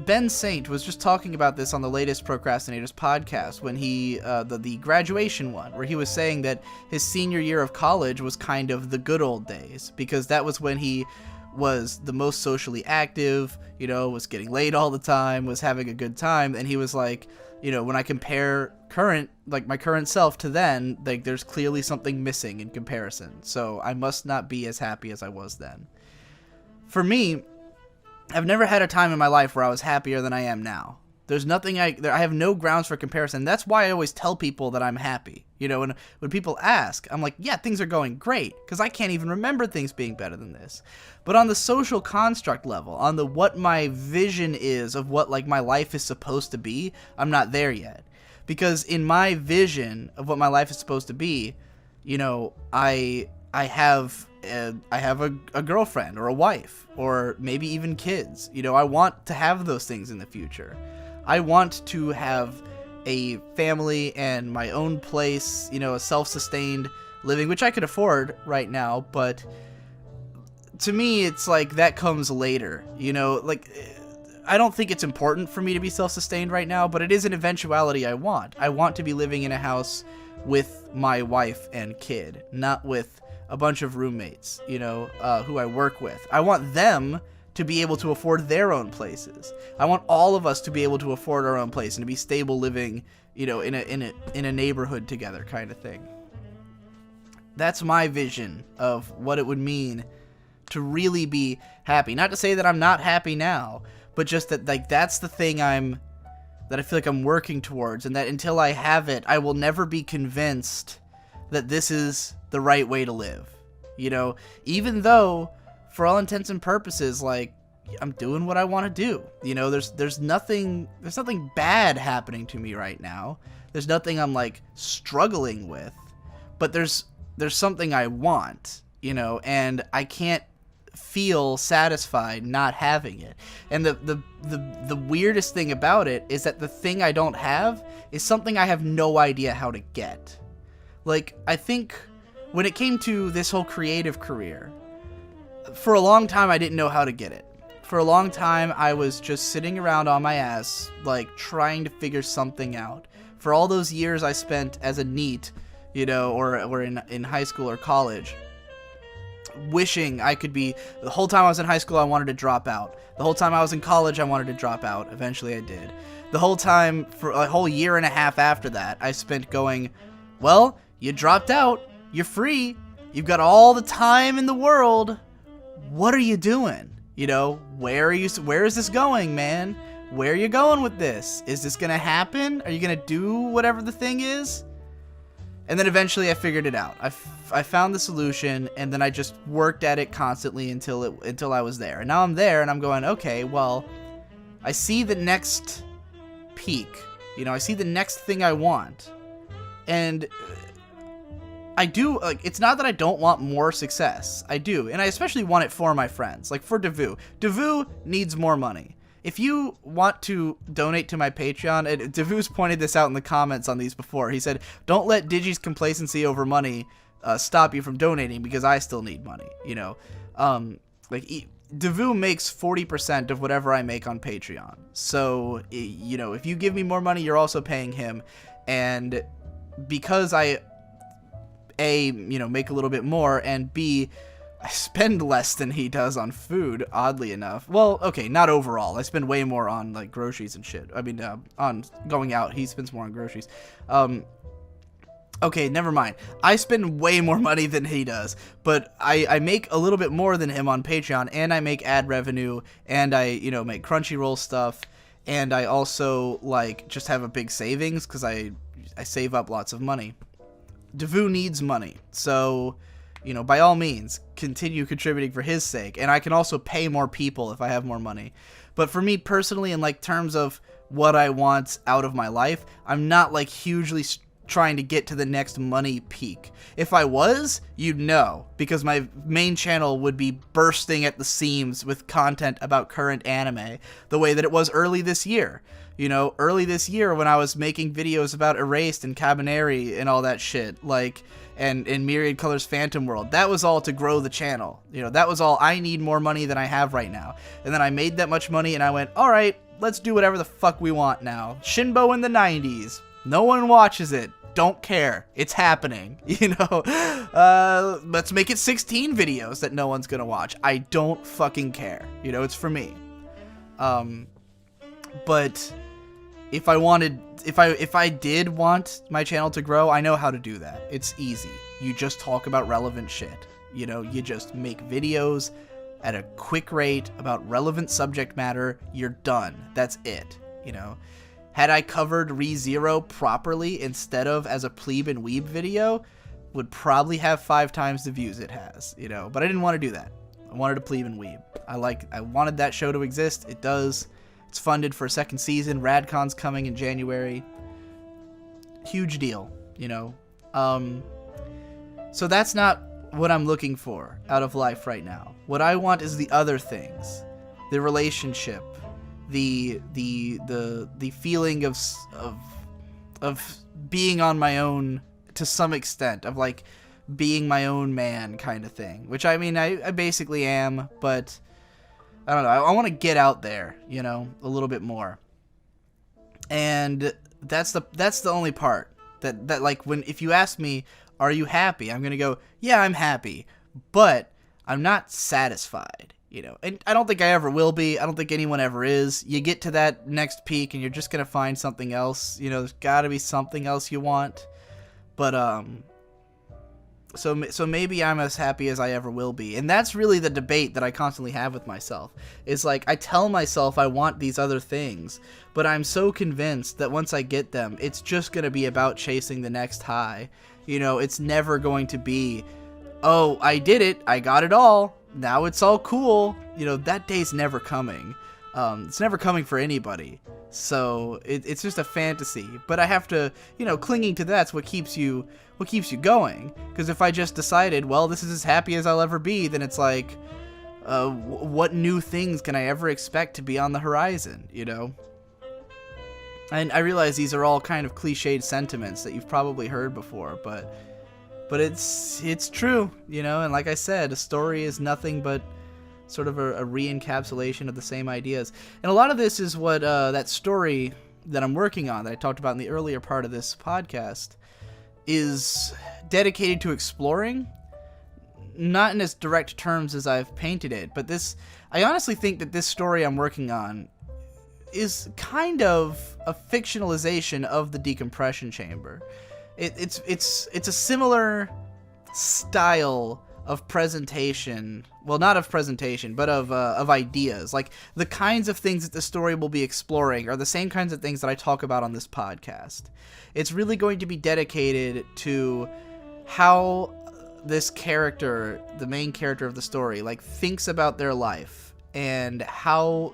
Ben Saint was just talking about this on the latest Procrastinators podcast when he the graduation one, where he was saying that his senior year of college was kind of the good old days, because that was when he was the most socially active, was getting laid all the time, was having a good time. And he was like, when I compare my current self to then, like, there's clearly something missing in comparison. So I must not be as happy as I was then. For me, I've never had a time in my life where I was happier than I am now. There's nothing I have no grounds for comparison. That's why I always tell people that I'm happy. When people ask, I'm like, yeah, things are going great, because I can't even remember things being better than this. But on the social construct level, on the what my vision is of what like my life is supposed to be, I'm not there yet. Because in my vision of what my life is supposed to be, I have a girlfriend or a wife, or maybe even kids. I want to have those things in the future. I want to have a family and my own place, a self-sustained living, which I could afford right now, but to me, it's like that comes later, like, I don't think it's important for me to be self-sustained right now, but it is an eventuality I want. I want to be living in a house with my wife and kid, not with a bunch of roommates, who I work with. I want them to be able to afford their own places. I want all of us to be able to afford our own place and to be stable living, in a neighborhood together, kind of thing. That's my vision of what it would mean to really be happy. Not to say that I'm not happy now, but just that, like, that's the thing that I feel like I'm working towards, and that until I have it, I will never be convinced that this is the right way to live. Even though, for all intents and purposes, like, I'm doing what I want to do. There's nothing bad happening to me right now. There's nothing I'm like struggling with, but there's something I want, and I can't feel satisfied not having it. And the weirdest thing about it is that the thing I don't have is something I have no idea how to get. Like, I think when it came to this whole creative career, for a long time I didn't know how to get it. For a long time I was just sitting around on my ass, like, trying to figure something out. For all those years I spent as a NEET, or in high school or college, wishing I could be. The whole time I was in high school I wanted to drop out. The whole time I was in college I wanted to drop out. Eventually I did. The whole time, for a whole year and a half after that, I spent going, well, you dropped out, you're free, you've got all the time in the world, what are you doing? Where is this going, man? Where are you going with this? Is this gonna happen? Are you gonna do whatever the thing is? And then eventually I figured it out. I found the solution, and then I just worked at it constantly until I was there. And now I'm there, and I'm going, okay, well, I see the next peak. I see the next thing I want. And I do, like, it's not that I don't want more success. I do, and I especially want it for my friends. Like, for Devu. Devu needs more money. If you want to donate to my Patreon, and Devu's pointed this out in the comments on these before. He said, don't let Digi's complacency over money stop you from donating, because I still need money, Devu makes 40% of whatever I make on Patreon. So, if you give me more money, you're also paying him. And because I, A, make a little bit more, and B, I spend less than he does on food, oddly enough. Well, okay, not overall. I spend way more on, like, groceries and shit. I mean, on going out, he spends more on groceries. Okay, never mind. I spend way more money than he does, but I make a little bit more than him on Patreon, and I make ad revenue, and I, make Crunchyroll stuff, and I also, like, just have a big savings, because I save up lots of money. Devu needs money, so, by all means, continue contributing for his sake, and I can also pay more people if I have more money. But for me personally, in, like, terms of what I want out of my life, I'm not, like, hugely trying to get to the next money peak. If I was, you'd know, because my main channel would be bursting at the seams with content about current anime, the way that it was early this year. You know, early this year when I was making videos about Erased and Cabaneri and all that shit, like, and Myriad Colors Phantom World, that was all to grow the channel. You know, that was all, I need more money than I have right now. And then I made that much money and I went, alright, let's do whatever the fuck we want now. Shinbo in the 90s. No one watches it. Don't care. It's happening. You know? Let's make it 16 videos that no one's gonna watch. I don't fucking care. You know, it's for me. But if I did want my channel to grow, I know how to do that. It's easy. You just talk about relevant shit. You know, you just make videos at a quick rate about relevant subject matter. You're done. That's it. You know? Had I covered ReZero properly instead of as a plebe and weeb video, would probably have 5 times the views it has, you know. But I didn't want to do that. I wanted a plebe and weeb. I wanted that show to exist. It does. It's funded for a 2nd season. RadCon's coming in January. Huge deal, you know. So that's not what I'm looking for out of life right now. What I want is the other things. The relationship. The feeling of being on my own to some extent, of like being my own man kind of thing, which I mean I basically am, but I don't know, I want to get out there, you know, a little bit more. And that's the only part that like, if you ask me, are you happy, I'm gonna go, yeah, I'm happy, but I'm not satisfied. You know, and I don't think I ever will be. I don't think anyone ever is. You get to that next peak and you're just going to find something else. You know, there's got to be something else you want. But, so maybe I'm as happy as I ever will be. And that's really the debate that I constantly have with myself. It's like, I tell myself I want these other things, but I'm so convinced that once I get them, it's just going to be about chasing the next high. You know, it's never going to be, oh, I did it. I got it all. Now it's all cool. You know, that day's never coming. It's never coming for anybody. So it's just a fantasy. But I have to, you know, clinging to that's what keeps you going. Because if I just decided, well, this is as happy as I'll ever be, then it's like, what new things can I ever expect to be on the horizon, you know? And I realize these are all kind of cliched sentiments that you've probably heard before, but it's true, you know, and like I said, a story is nothing but sort of a re-encapsulation of the same ideas. And a lot of this is what that story that I'm working on, that I talked about in the earlier part of this podcast, is dedicated to exploring. Not in as direct terms as I've painted it, but I honestly think that this story I'm working on is kind of a fictionalization of the Decompression Chamber. It's a similar style of presentation. Well, not of presentation, but of ideas. Like, the kinds of things that the story will be exploring are the same kinds of things that I talk about on this podcast. It's really going to be dedicated to how this character, the main character of the story, like, thinks about their life, and how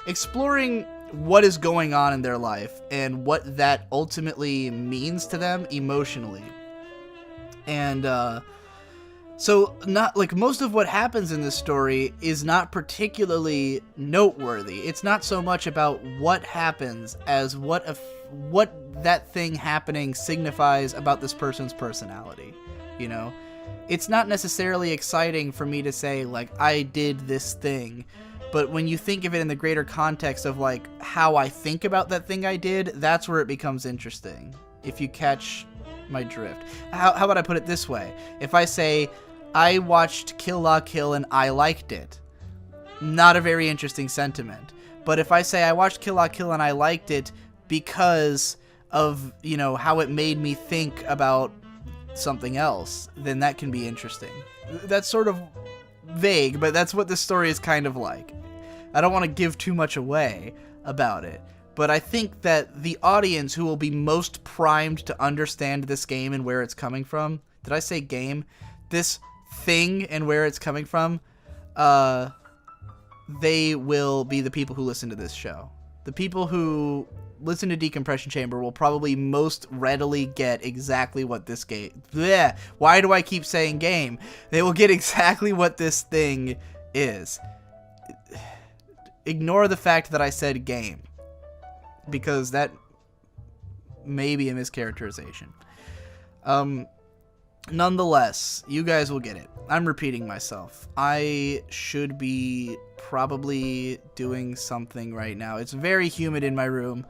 exploring what is going on in their life and what that ultimately means to them emotionally. And so not like most of what happens in this story is not particularly noteworthy. It's not so much about what happens as what that thing happening signifies about this person's personality, you know? It's not necessarily exciting for me to say, like, I did this thing. But when you think of it in the greater context of, like, how I think about that thing I did, that's where it becomes interesting, if you catch my drift. How about I put it this way? If I say, I watched Kill La Kill and I liked it, not a very interesting sentiment. But if I say I watched Kill La Kill and I liked it because of, you know, how it made me think about something else, then that can be interesting. That's sort of vague, but that's what this story is kind of like. I don't want to give too much away about it, but I think that the audience who will be most primed to understand this game and where it's coming from, did I say game? This thing and where it's coming from, they will be the people who listen to this show. The people who listen to Decompression Chamber will probably most readily get exactly what this game... Blech, why do I keep saying game? They will get exactly what this thing is. Ignore the fact that I said game, because that may be a mischaracterization. Nonetheless, you guys will get it. I'm repeating myself. I should be probably doing something right now. It's very humid in my room.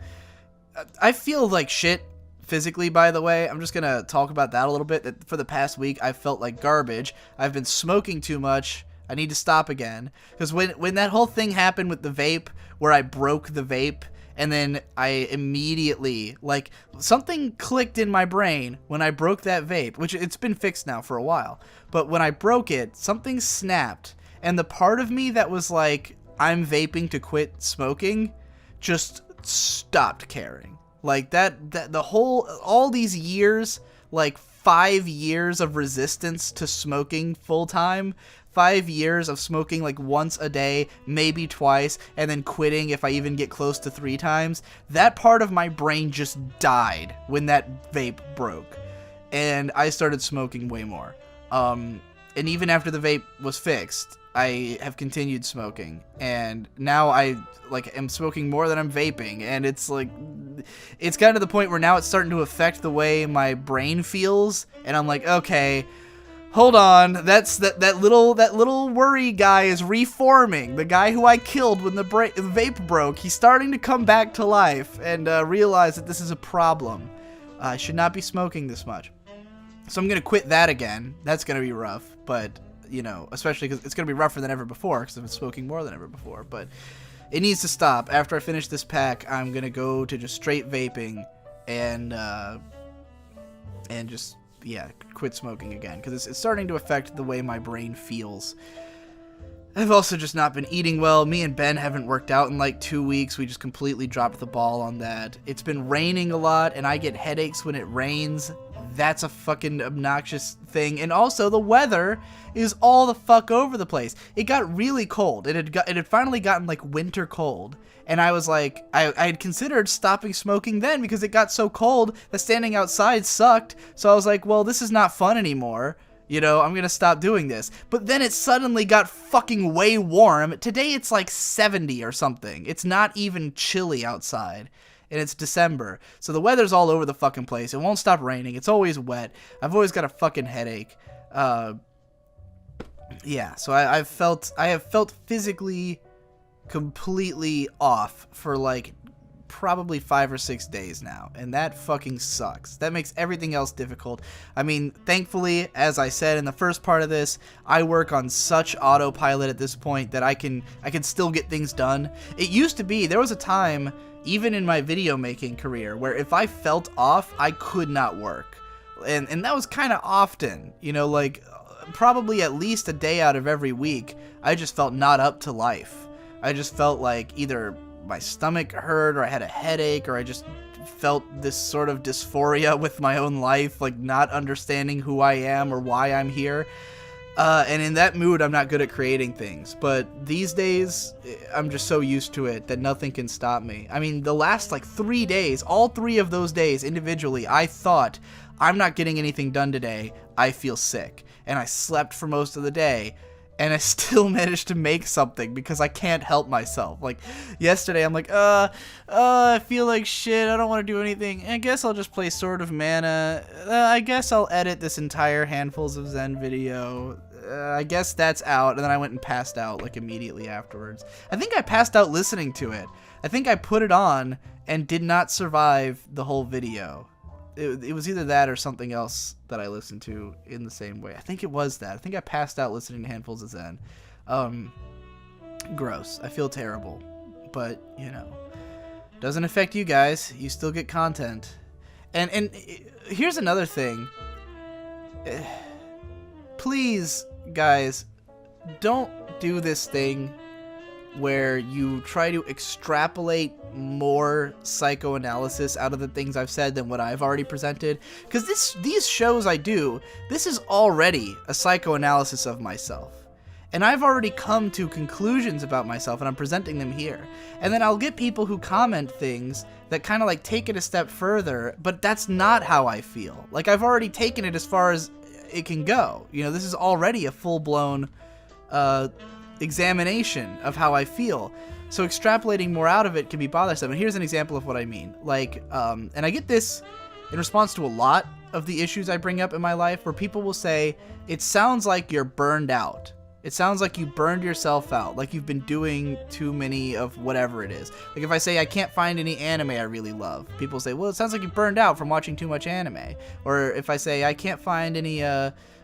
I feel like shit physically, by the way. I'm just gonna talk about that a little bit. For the past week, I felt like garbage. I've been smoking too much. I need to stop again. Because when that whole thing happened with the vape, where I broke the vape, and then I immediately, like, something clicked in my brain when I broke that vape, which it's been fixed now for a while. But when I broke it, something snapped, and the part of me that was like, I'm vaping to quit smoking, just stopped caring. Like, all these years, like 5 years of resistance to smoking full time, 5 years of smoking like once a day, maybe twice, and then quitting if I even get close to 3 times, that part of my brain just died when that vape broke. And I started smoking way more. And even after the vape was fixed, I have continued smoking. And now I am smoking more than I'm vaping. And it's like, it's kind of the point where now it's starting to affect the way my brain feels. And I'm like, okay, hold on, that little worry guy is reforming. The guy who I killed when the vape broke, he's starting to come back to life and realize that this is a problem. I should not be smoking this much. So I'm going to quit that again. That's going to be rough, but, you know, especially because it's going to be rougher than ever before because I've been smoking more than ever before. But it needs to stop. After I finish this pack, I'm going to go to just straight vaping and just... yeah, quit smoking again, because it's starting to affect the way my brain feels. I've also just not been eating well. Me and Ben haven't worked out in like 2 weeks. We just completely dropped the ball on that. It's been raining a lot, and I get headaches when it rains. That's a fucking obnoxious thing. And also, the weather is all the fuck over the place. It got really cold. It had finally gotten like winter cold. And I was like, I had considered stopping smoking then because it got so cold that standing outside sucked. So I was like, well, this is not fun anymore. You know, I'm going to stop doing this. But then it suddenly got fucking way warm. Today it's like 70 or something. It's not even chilly outside. And it's December. So the weather's all over the fucking place. It won't stop raining. It's always wet. I've always got a fucking headache. Yeah, so I have felt physically completely off for like probably 5 or 6 days now, and that fucking sucks. That makes everything else difficult. I mean, thankfully, as I said in the first part of this, I work on such autopilot at this point that I can still get things done. It used to be, there was a time even in my video making career where if I felt off, I could not work, and that was kind of often, you know, like probably at least a day out of every week I just felt not up to life. I just felt like either my stomach hurt, or I had a headache, or I just felt this sort of dysphoria with my own life, like not understanding who I am or why I'm here. And in that mood, I'm not good at creating things. But these days, I'm just so used to it that nothing can stop me. I mean, the last like 3 days, all 3 of those days individually, I thought, I'm not getting anything done today. I feel sick. And I slept for most of the day. And I still managed to make something because I can't help myself. Like, yesterday I'm like, I feel like shit, I don't want to do anything. I guess I'll just play Sword of Mana. I guess I'll edit this entire Handfuls of Zen video. I guess that's out. And then I went and passed out, like, immediately afterwards. I think I passed out listening to it. I think I put it on and did not survive the whole video. It was either that or something else that I listened to in the same way. I think it was that. I think I passed out listening to Handfuls of Zen. Gross. I feel terrible. But, you know, doesn't affect you guys. You still get content. And here's another thing. Please, guys, don't do this thing where you try to extrapolate more psychoanalysis out of the things I've said than what I've already presented. Because these shows I do, this is already a psychoanalysis of myself. And I've already come to conclusions about myself, and I'm presenting them here. And then I'll get people who comment things that kind of like take it a step further, but that's not how I feel. Like, I've already taken it as far as it can go. You know, this is already a full-blown examination of how I feel. So extrapolating more out of it can be bothersome. And here's an example of what I mean. Like, and I get this in response to a lot of the issues I bring up in my life, where people will say, it sounds like you're burned out. It sounds like you burned yourself out, like you've been doing too many of whatever it is. Like if I say I can't find any anime I really love, people say, well, it sounds like you burned out from watching too much anime. Or if I say I can't find any,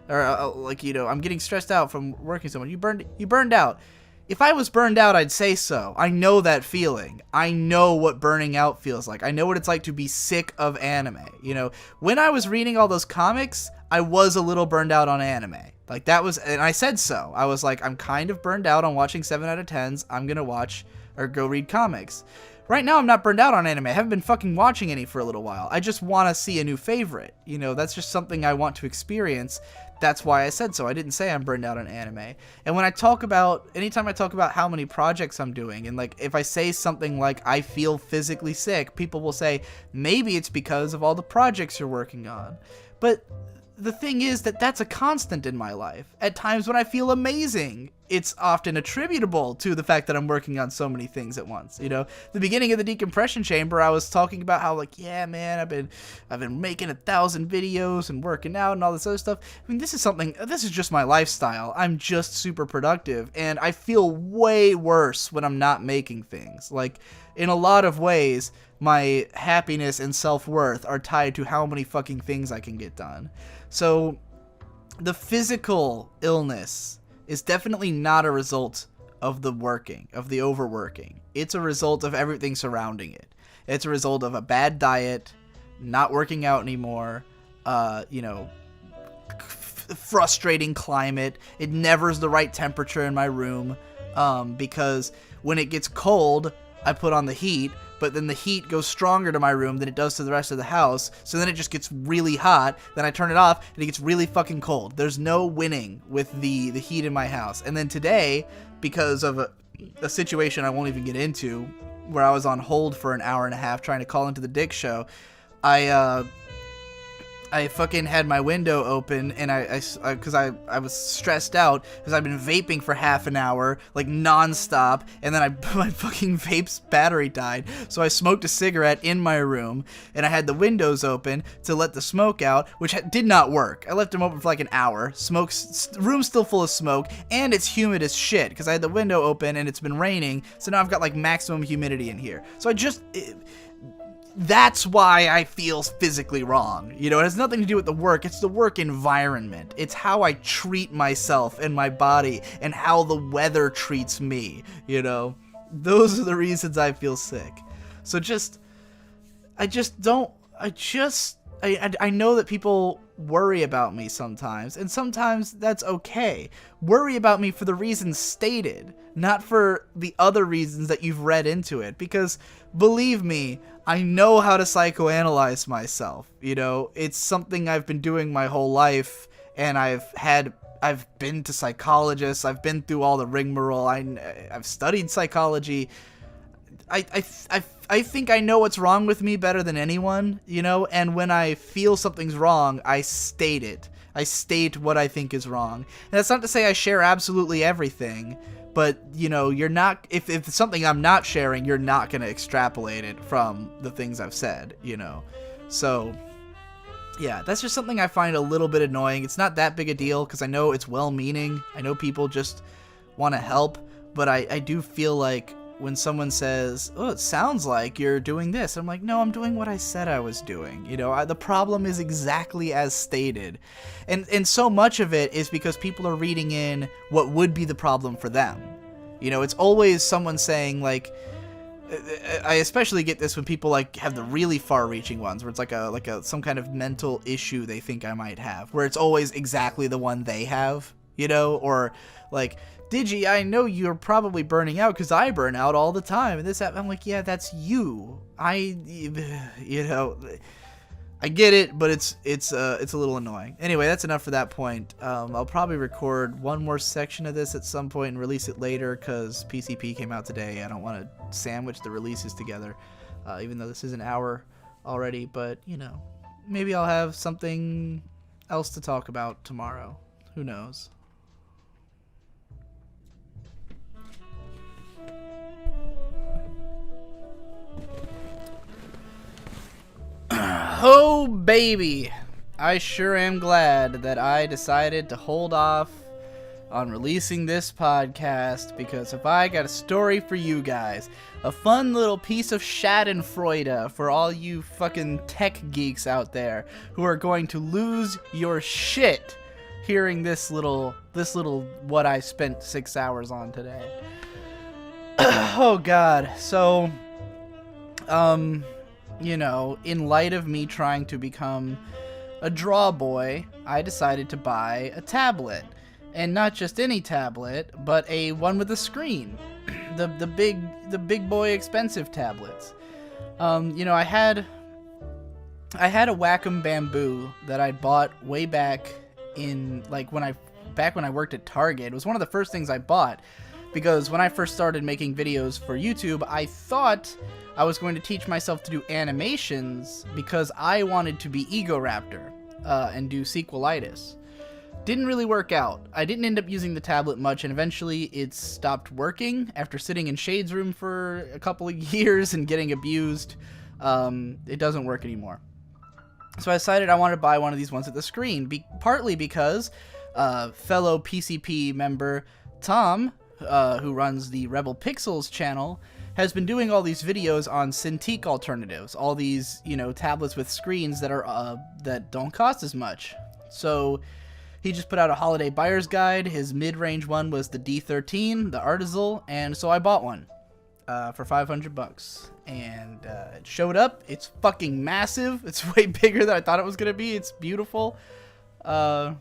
like, you know, I'm getting stressed out from working so much, you burned out. If I was burned out, I'd say so. I know that feeling. I know what burning out feels like. I know what it's like to be sick of anime. You know, when I was reading all those comics, I was a little burned out on anime. Like, that was, and I said so. I was like, I'm kind of burned out on watching 7 out of 10s. I'm gonna watch or go read comics. Right now, I'm not burned out on anime. I haven't been fucking watching any for a little while. I just want to see a new favorite. You know, that's just something I want to experience. That's why I said so. I didn't say I'm burned out on anime. And when I talk about, anytime I talk about how many projects I'm doing, and like if I say something like I feel physically sick, people will say, maybe it's because of all the projects you're working on. But the thing is that that's a constant in my life. At times when I feel amazing, it's often attributable to the fact that I'm working on so many things at once. You know, the beginning of the Decompression Chamber, I was talking about how, like, yeah, man, I've been making 1,000 videos and working out and all this other stuff. I mean, this is just my lifestyle. I'm just super productive, and I feel way worse when I'm not making things. Like, in a lot of ways, my happiness and self-worth are tied to how many fucking things I can get done. So, the physical illness is definitely not a result of the working, of the overworking. It's a result of everything surrounding it. It's a result of a bad diet, not working out anymore, you know, frustrating climate. It never is the right temperature in my room, because when it gets cold, I put on the heat, but then the heat goes stronger to my room than it does to the rest of the house, so then it just gets really hot, then I turn it off, and it gets really fucking cold. There's no winning with the heat in my house. And then today, because of a situation I won't even get into, where I was on hold for an hour and a half trying to call into the Dick show, I fucking had my window open, and because I was stressed out because I've been vaping for half an hour, like nonstop, and then my fucking vape's battery died, so I smoked a cigarette in my room, and I had the windows open to let the smoke out, which did not work. I left them open for like an hour. Room's still full of smoke, and it's humid as shit because I had the window open and it's been raining, so now I've got like maximum humidity in here. So that's why I feel physically wrong. You know, it has nothing to do with the work. It's the work environment. It's how I treat myself and my body and how the weather treats me. You know, those are the reasons I feel sick. So I know that people worry about me sometimes, and sometimes that's okay. Worry about me for the reasons stated, not for the other reasons that you've read into it, because believe me, I know how to psychoanalyze myself. You know, it's something I've been doing my whole life, and I've been to psychologists, I've been through all the rigmarole, I've studied psychology. I think I know what's wrong with me better than anyone, you know, and when I feel something's wrong, I state it. I state what I think is wrong. And that's not to say I share absolutely everything, but, you know, you're not, if it's something I'm not sharing, you're not going to extrapolate it from the things I've said, you know. So, yeah, that's just something I find a little bit annoying. It's not that big a deal, because I know it's well-meaning. I know people just want to help, but I do feel like when someone says, oh, it sounds like you're doing this, I'm like, no, I'm doing what I said I was doing. You know, the problem is exactly as stated. And so much of it is because people are reading in what would be the problem for them. You know, it's always someone saying, like, I especially get this when people, like, have the really far-reaching ones, where it's like some kind of mental issue they think I might have, where it's always exactly the one they have, you know, or, like, Digi, I know you're probably burning out because I burn out all the time. And I'm like, yeah, that's you. You know, I get it, but it's a little annoying. Anyway, that's enough for that point. I'll probably record one more section of this at some point and release it later because PCP came out today. I don't want to sandwich the releases together, even though this is an hour already. But, you know, maybe I'll have something else to talk about tomorrow. Who knows? Oh, baby. I sure am glad that I decided to hold off on releasing this podcast, because if I got a story for you guys, a fun little piece of schadenfreude for all you fucking tech geeks out there who are going to lose your shit hearing this little what I spent 6 hours on today. Oh, God. So, you know, in light of me trying to become a draw boy, I decided to buy a tablet. And not just any tablet, but a one with a screen. the big boy expensive tablets. You know, I had a Wacom Bamboo that I bought way back in, like, when I worked at Target. It was one of the first things I bought, because when I first started making videos for YouTube, I thought I was going to teach myself to do animations because I wanted to be Egoraptor and do sequelitis. Didn't really work out. I didn't end up using the tablet much, and eventually it stopped working after sitting in Shade's room for a couple of years and getting abused. It doesn't work anymore. So I decided I wanted to buy one of these ones with the screen, partly because fellow PCP member Tom, who runs the Rebel Pixels channel, has been doing all these videos on Cintiq alternatives, all these, you know, tablets with screens that are that don't cost as much. So he just put out a holiday buyer's guide. His mid-range one was the D13, the Artisan, and so I bought one for $500. And it showed up. It's fucking massive. It's way bigger than I thought it was gonna be. It's beautiful. So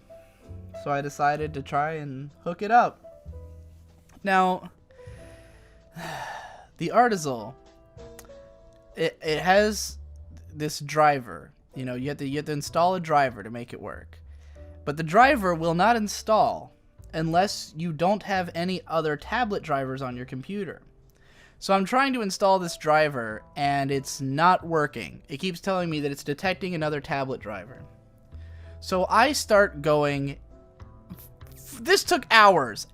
I decided to try and hook it up. Now, the Artisan, it has this driver. You know, you have to install a driver to make it work. But the driver will not install unless you don't have any other tablet drivers on your computer. So I'm trying to install this driver, and it's not working. It keeps telling me that it's detecting another tablet driver. So I start going... This took hours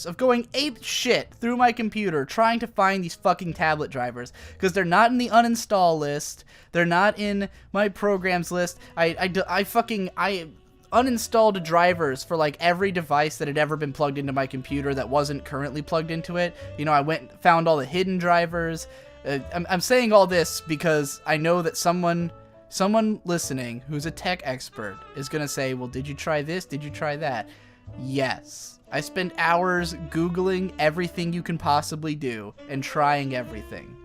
of going ape shit through my computer trying to find these fucking tablet drivers, because they're not in the uninstall list. They're not in my programs list. I uninstalled drivers for like every device that had ever been plugged into my computer that wasn't currently plugged into it. You know, I went and found all the hidden drivers. I'm saying all this because I know that someone listening who's a tech expert is gonna say, well, did you try this? Did you try that? Yes. I spent hours Googling everything you can possibly do and trying everything.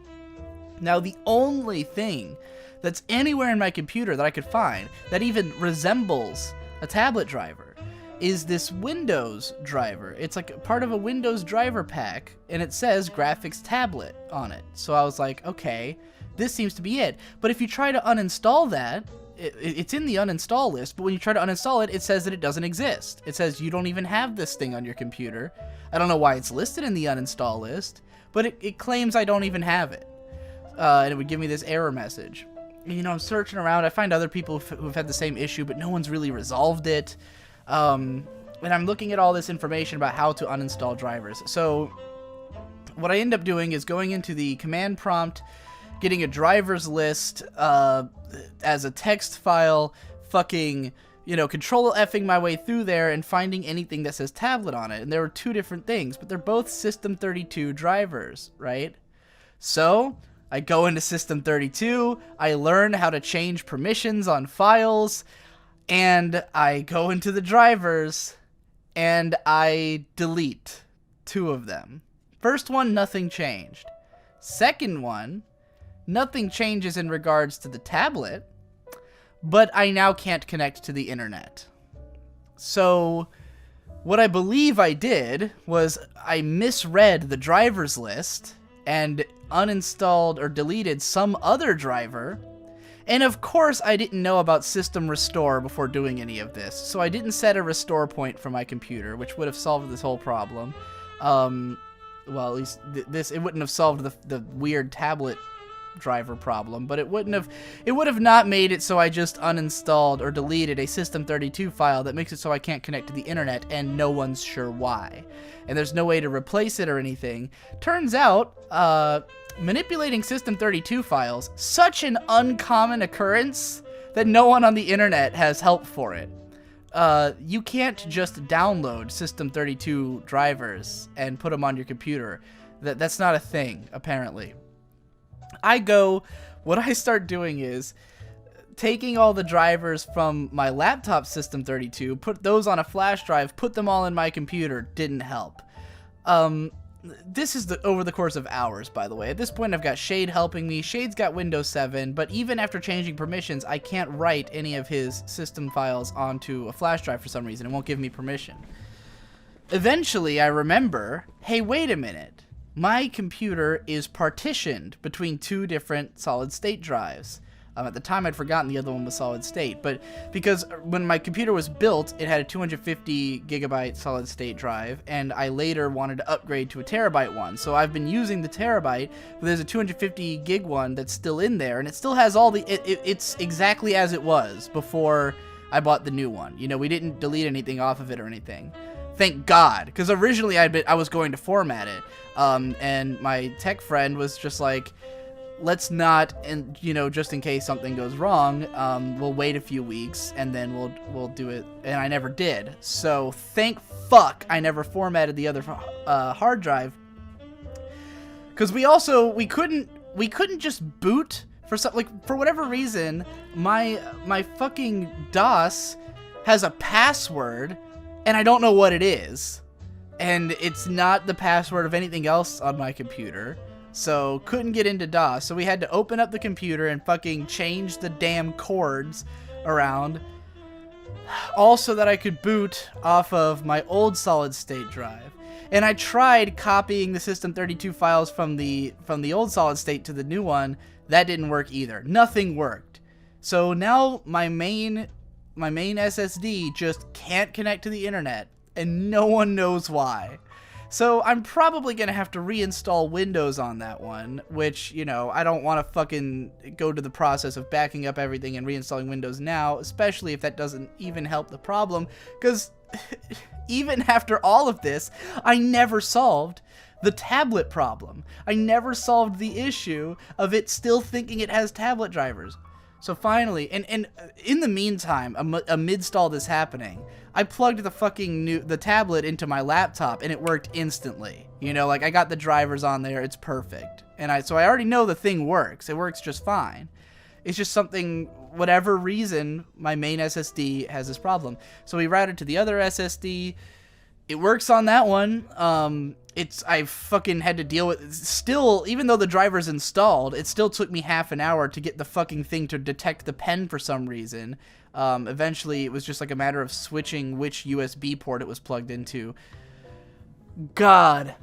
Now, the only thing that's anywhere in my computer that I could find that even resembles a tablet driver is this Windows driver. It's like part of a Windows driver pack, and it says graphics tablet on it. So I was like, okay, this seems to be it. But if you try to uninstall that, it's in the uninstall list, but when you try to uninstall it, it says that it doesn't exist. It says you don't even have this thing on your computer. I don't know why it's listed in the uninstall list, but it claims I don't even have it. And it would give me this error message. You know, I'm searching around. I find other people who've had the same issue, but no one's really resolved it. And I'm looking at all this information about how to uninstall drivers. So what I end up doing is going into the command prompt, getting a drivers list as a text file, fucking, you know, control-Fing my way through there and finding anything that says tablet on it. And there were two different things, but they're both System32 drivers, right? So I go into System32, I learn how to change permissions on files, and I go into the drivers, and I delete two of them. First one, nothing changed. Second one, nothing changes in regards to the tablet, but I now can't connect to the internet. So what I believe I did was I misread the drivers list and uninstalled or deleted some other driver, And of course, I didn't know about system restore before doing any of this, so I didn't set a restore point for my computer, which would have solved this whole problem. Well, at least it wouldn't have solved the weird tablet driver problem, but it would have not made it so I just uninstalled or deleted a System32 file that makes it so I can't connect to the internet, and no one's sure why. And there's no way to replace it or anything. Turns out, manipulating System32 files, such an uncommon occurrence that no one on the internet has help for it. You can't just download System32 drivers and put them on your computer. That's not a thing, apparently. What I start doing is taking all the drivers from my laptop System32, put those on a flash drive, put them all in my computer. Didn't help. This is over the course of hours, by the way. At this point, I've got Shade helping me. Shade's got Windows 7, but even after changing permissions, I can't write any of his system files onto a flash drive for some reason. It won't give me permission. Eventually, I remember, hey, wait a minute. My computer is partitioned between two different solid-state drives. At the time, I'd forgotten the other one was solid-state, but because when my computer was built, it had a 250 gigabyte solid-state drive, and I later wanted to upgrade to a terabyte one. So I've been using the terabyte, but there's a 250 gig one that's still in there, and it still has all the... It's exactly as it was before I bought the new one. You know, we didn't delete anything off of it or anything. Thank God, because originally I was going to format it, and my tech friend was just like, let's not, and you know, just in case something goes wrong, we'll wait a few weeks and then we'll do it. And I never did. So thank fuck I never formatted the other hard drive, because we couldn't just boot for whatever reason. My fucking DOS has a password, and I don't know what it is, and it's not the password of anything else on my computer. So, couldn't get into DOS. So we had to open up the computer and fucking change the damn cords around. All so that I could boot off of my old solid-state drive. And I tried copying the System32 files from the old solid-state to the new one. That didn't work either. Nothing worked. So now my main SSD just can't connect to the internet. And no one knows why. So I'm probably going to have to reinstall Windows on that one, which, you know, I don't want to fucking go to the process of backing up everything and reinstalling Windows now, especially if that doesn't even help the problem, because even after all of this, I never solved the tablet problem. I never solved the issue of it still thinking it has tablet drivers. So finally, and in the meantime, amidst all this happening, I plugged the tablet into my laptop, and it worked instantly. You know, like, I got the drivers on there, it's perfect. So I already know the thing works. It works just fine. It's just something, whatever reason, my main SSD has this problem. So we routed to the other SSD. It works on that one. I fucking had to deal with... Still, even though the driver's installed, it still took me half an hour to get the fucking thing to detect the pen for some reason. Eventually, it was just like a matter of switching which USB port it was plugged into. God.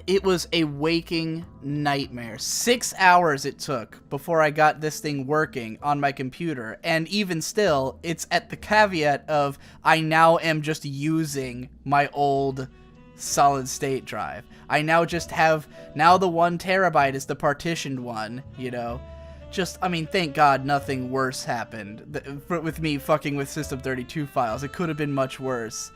It was a waking nightmare. 6 hours it took before I got this thing working on my computer. And even still, it's at the caveat of I now am just using my old solid-state drive. I now just have... Now the 1 terabyte is the partitioned one, you know. I mean, thank God nothing worse happened with me fucking with System32 files. It could have been much worse.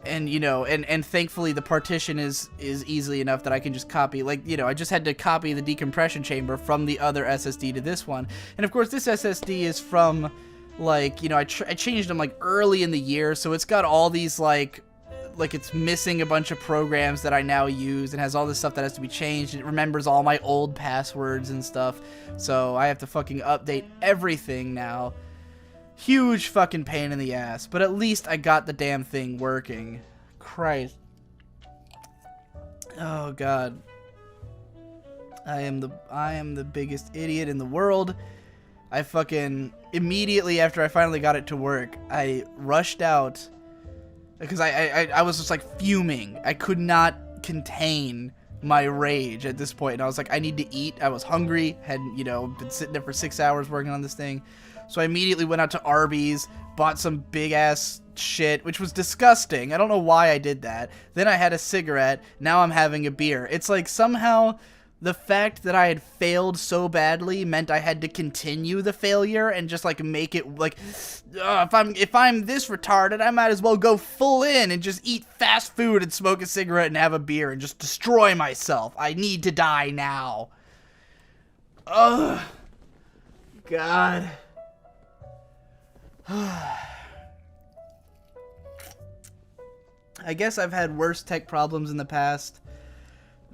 And, you know, and thankfully the partition is easily enough that I can just copy, like, you know, I just had to copy the decompression chamber from the other SSD to this one. And, of course, this SSD is from, like, you know, I changed them, like, early in the year, so it's got all these, like it's missing a bunch of programs that I now use and has all this stuff that has to be changed. It remembers all my old passwords and stuff, so I have to fucking update everything now. Huge fucking pain in the ass, but at least I got the damn thing working. Christ. Oh God. I am the biggest idiot in the world. I fucking immediately after I finally got it to work, I rushed out because I was just like fuming. I could not contain my rage at this point, and I was like, I need to eat. I was hungry, had, you know, been sitting there for 6 hours working on this thing. So I immediately went out to Arby's, bought some big ass shit, which was disgusting. I don't know why I did that. Then I had a cigarette. Now I'm having a beer. It's like somehow the fact that I had failed so badly meant I had to continue the failure and just like make it like, if I'm this retarded, I might as well go full in and just eat fast food and smoke a cigarette and have a beer and just destroy myself. I need to die now. Ugh. God. I guess I've had worse tech problems in the past.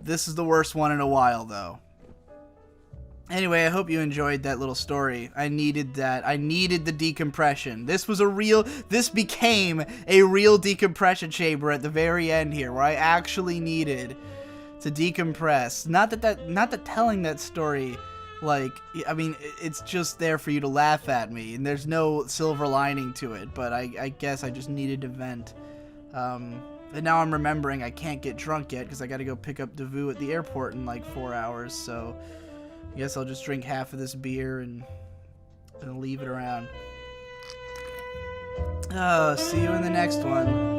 This is the worst one in a while, though. Anyway, I hope you enjoyed that little story. I needed that. I needed the decompression. This became a real decompression chamber at the very end here, where I actually needed to decompress. Not that telling that story, like, I mean, it's just there for you to laugh at me, and there's no silver lining to it, but I guess I just needed to vent. And now I'm remembering I can't get drunk yet because I gotta go pick up Devu at the airport in like 4 hours, so I guess I'll just drink half of this beer and leave it around. Oh, see you in the next one.